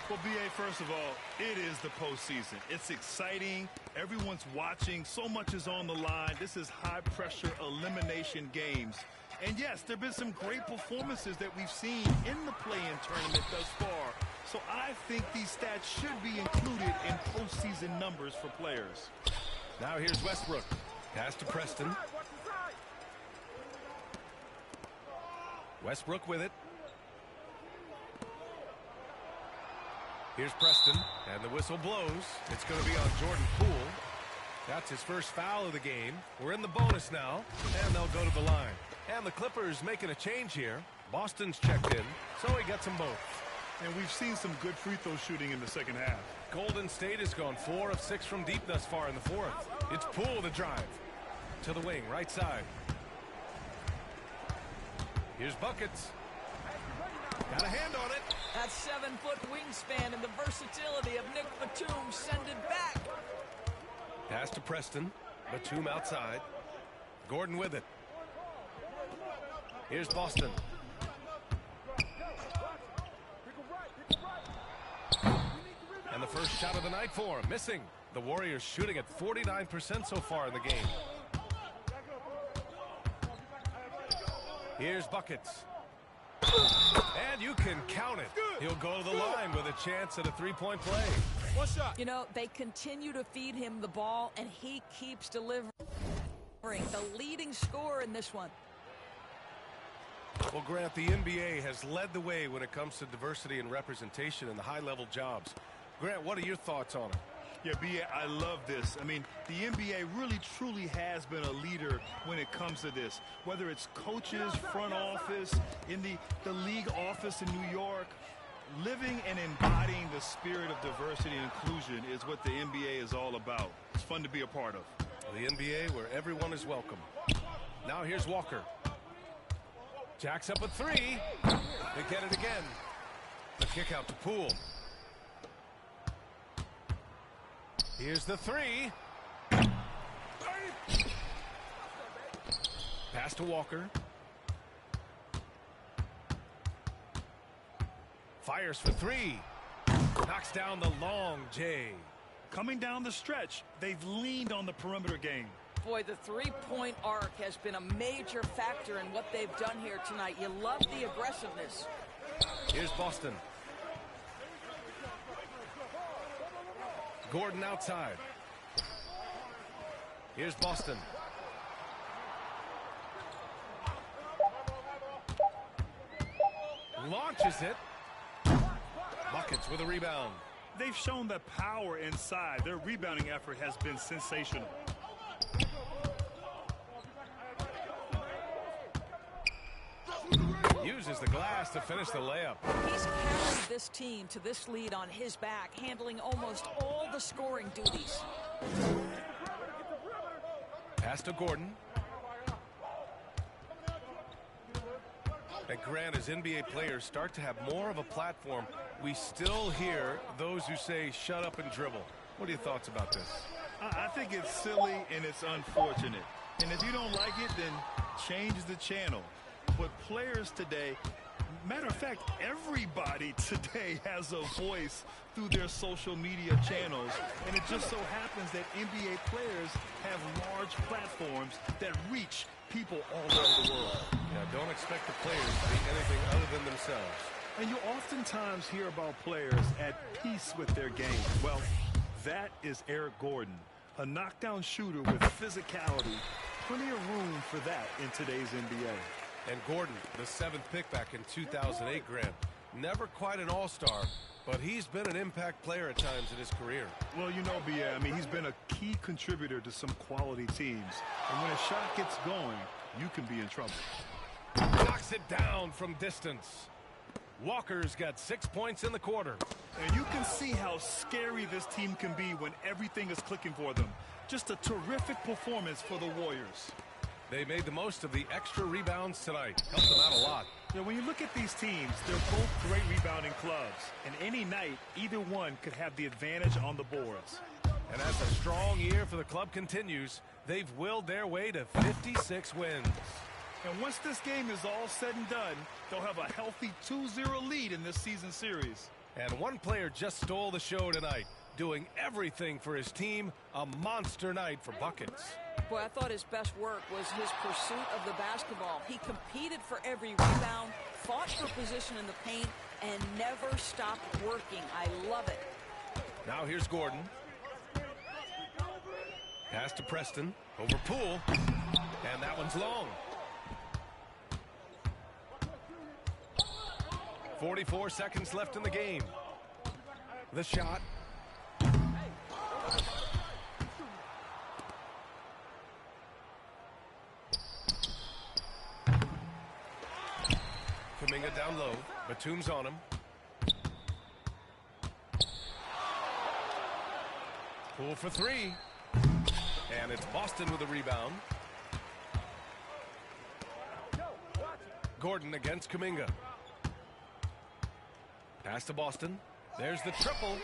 Well, B.A., first of all, it is the postseason. It's exciting. Everyone's watching. So much is on the line. This is high-pressure elimination games. And, yes, there have been some great performances that we've seen in the play-in tournament thus far. So I think these stats should be included in postseason numbers for players. Now here's Westbrook. Pass to Preston. Westbrook with it. Here's Preston, and the whistle blows. It's going to be on Jordan Poole. That's his first foul of the game. We're in the bonus now, and they'll go to the line. And the Clippers making a change here. Boston's checked in, so he gets them both. And we've seen some good free throw shooting in the second half. Golden State has gone 4 of 6 from deep thus far in the fourth. It's Poole to drive. To the wing, right side. Here's Buckets. Got a hand on it. That 7-foot wingspan and the versatility of Nick Batum send it back. Pass to Preston. Batum outside. Gordon with it. Here's Boston. And the first shot of the night for him. Missing. The Warriors shooting at 49% so far in the game. Here's Buckets. And you can count it. He'll go to the line with a chance at a three-point play. One shot. You know, they continue to feed him the ball, and he keeps delivering. The leading scorer in this one. Well, Grant, the NBA has led the way when it comes to diversity and representation in the high-level jobs. Grant, what are your thoughts on it? Yeah, B.A., I love this. I mean, the NBA really, truly has been a leader when it comes to this. Whether it's coaches, front office, in the league office in New York, living and embodying the spirit of diversity and inclusion is what the NBA is all about. It's fun to be a part of. The NBA where everyone is welcome. Now here's Walker. Jacks up a three. They get it again. The kick out to Poole. Here's the three. Pass to Walker. Fires for three. Knocks down the long J. Coming down the stretch, they've leaned on the perimeter game. Boy, the three-point arc has been a major factor in what they've done here tonight. You love the aggressiveness. Here's Boston. Gordon outside. Here's Boston. Launches it. Buckets with a rebound. They've shown the power inside. Their rebounding effort has been sensational. Uses the glass to finish the layup. He's carried this team to this lead on his back, handling almost all the scoring duties. Pass to Gordon. And Grant, as NBA players start to have more of a platform, we still hear those who say shut up and dribble. What are your thoughts about this? I think it's silly and it's unfortunate. And if you don't like it, then change the channel. But players today, matter of fact, everybody today has a voice through their social media channels. And it just so happens that NBA players have large platforms that reach people all over the world. Yeah, don't expect the players to be anything other than themselves. And you oftentimes hear about players at peace with their game. Well, that is Eric Gordon, a knockdown shooter with physicality. Plenty of room for that in today's NBA. And Gordon, the 7th pick back in 2008, Grant. Never quite an all-star, but he's been an impact player at times in his career. Well, you know, B.A., I mean, he's been a key contributor to some quality teams. And when a shot gets going, you can be in trouble. Knocks it down from distance. Walker's got 6 points in the quarter. And you can see how scary this team can be when everything is clicking for them. Just a terrific performance for the Warriors. They made the most of the extra rebounds tonight. Helped them out a lot. You know, when you look at these teams, they're both great rebounding clubs. And any night, either one could have the advantage on the boards. And as a strong year for the club continues, they've willed their way to 56 wins. And once this game is all said and done, they'll have a healthy 2-0 lead in this season series. And one player just stole the show tonight, doing everything for his team. A monster night for buckets. Boy, I thought his best work was his pursuit of the basketball. He competed for every rebound, fought for position in the paint, and never stopped working. I love it. Now here's Gordon. Pass to Preston. Over Poole. And that one's long. 44 seconds left in the game. The shot. Kuminga down low. Batum's on him. Pull for three. And it's Boston with a rebound. Gordon against Kuminga. Pass to Boston. There's the triple.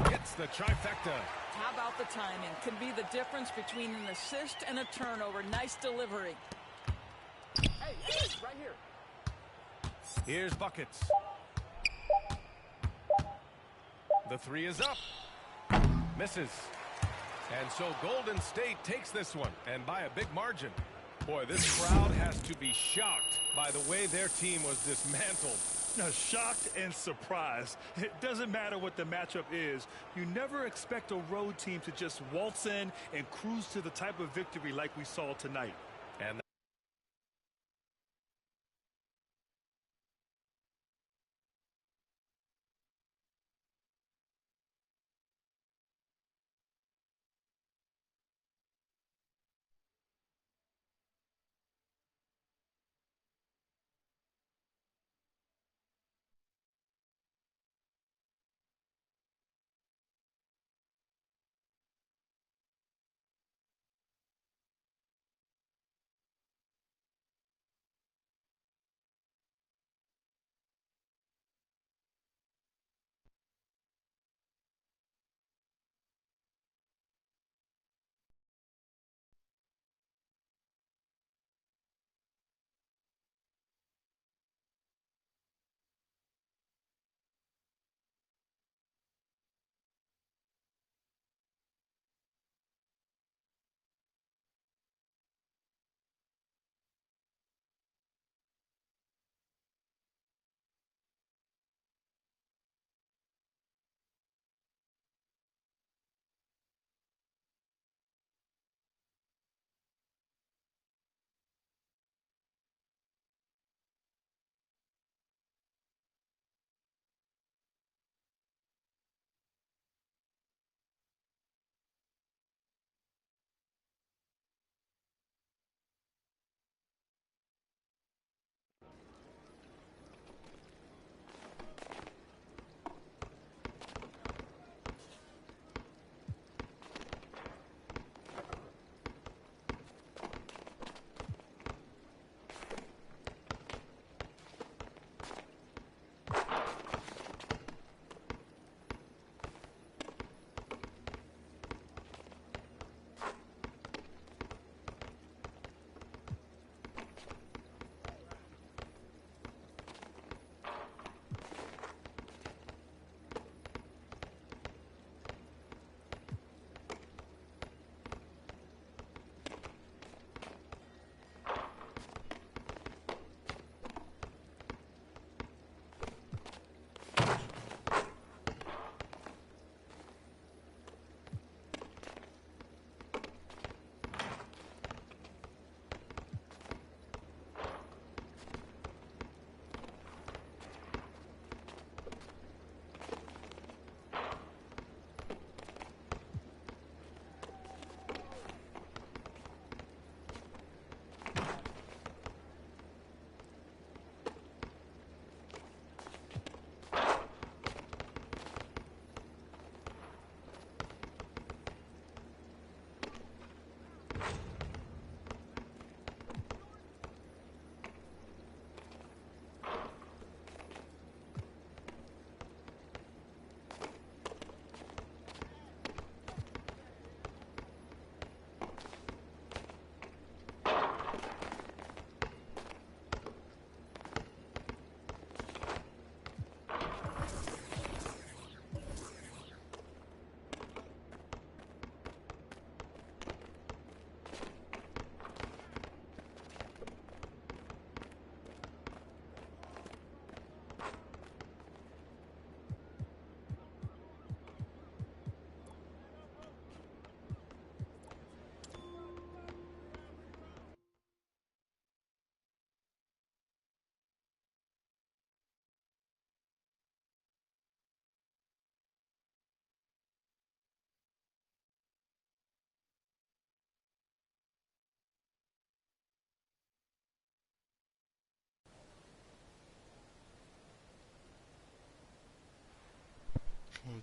Hits the trifecta. How about the timing? Can be the difference between an assist and a turnover. Nice delivery. Hey, right here. Here's buckets. The three is up. Misses. And so Golden State takes this one, and by a big margin. Boy, this crowd has to be shocked by the way their team was dismantled. Now, shocked and surprised. It doesn't matter what the matchup is. You never expect a road team to just waltz in and cruise to the type of victory like we saw tonight. And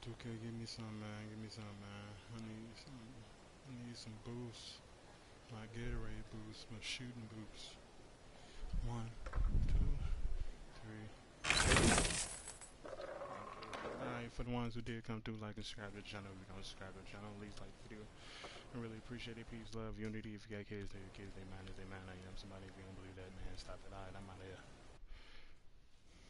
2K, give me some, man. Give me some, man. I need some boosts. My Gatorade boost, my shooting boost. 1, 2, 3. Alright, for the ones who did come through, like and subscribe to the channel. If you don't subscribe to the channel, at least like the video. I really appreciate it. Peace, love, unity. If you got kids, they your kids, they manners, they manner. You know, somebody, if you don't believe that, man, stop it. Alright, I'm out of here.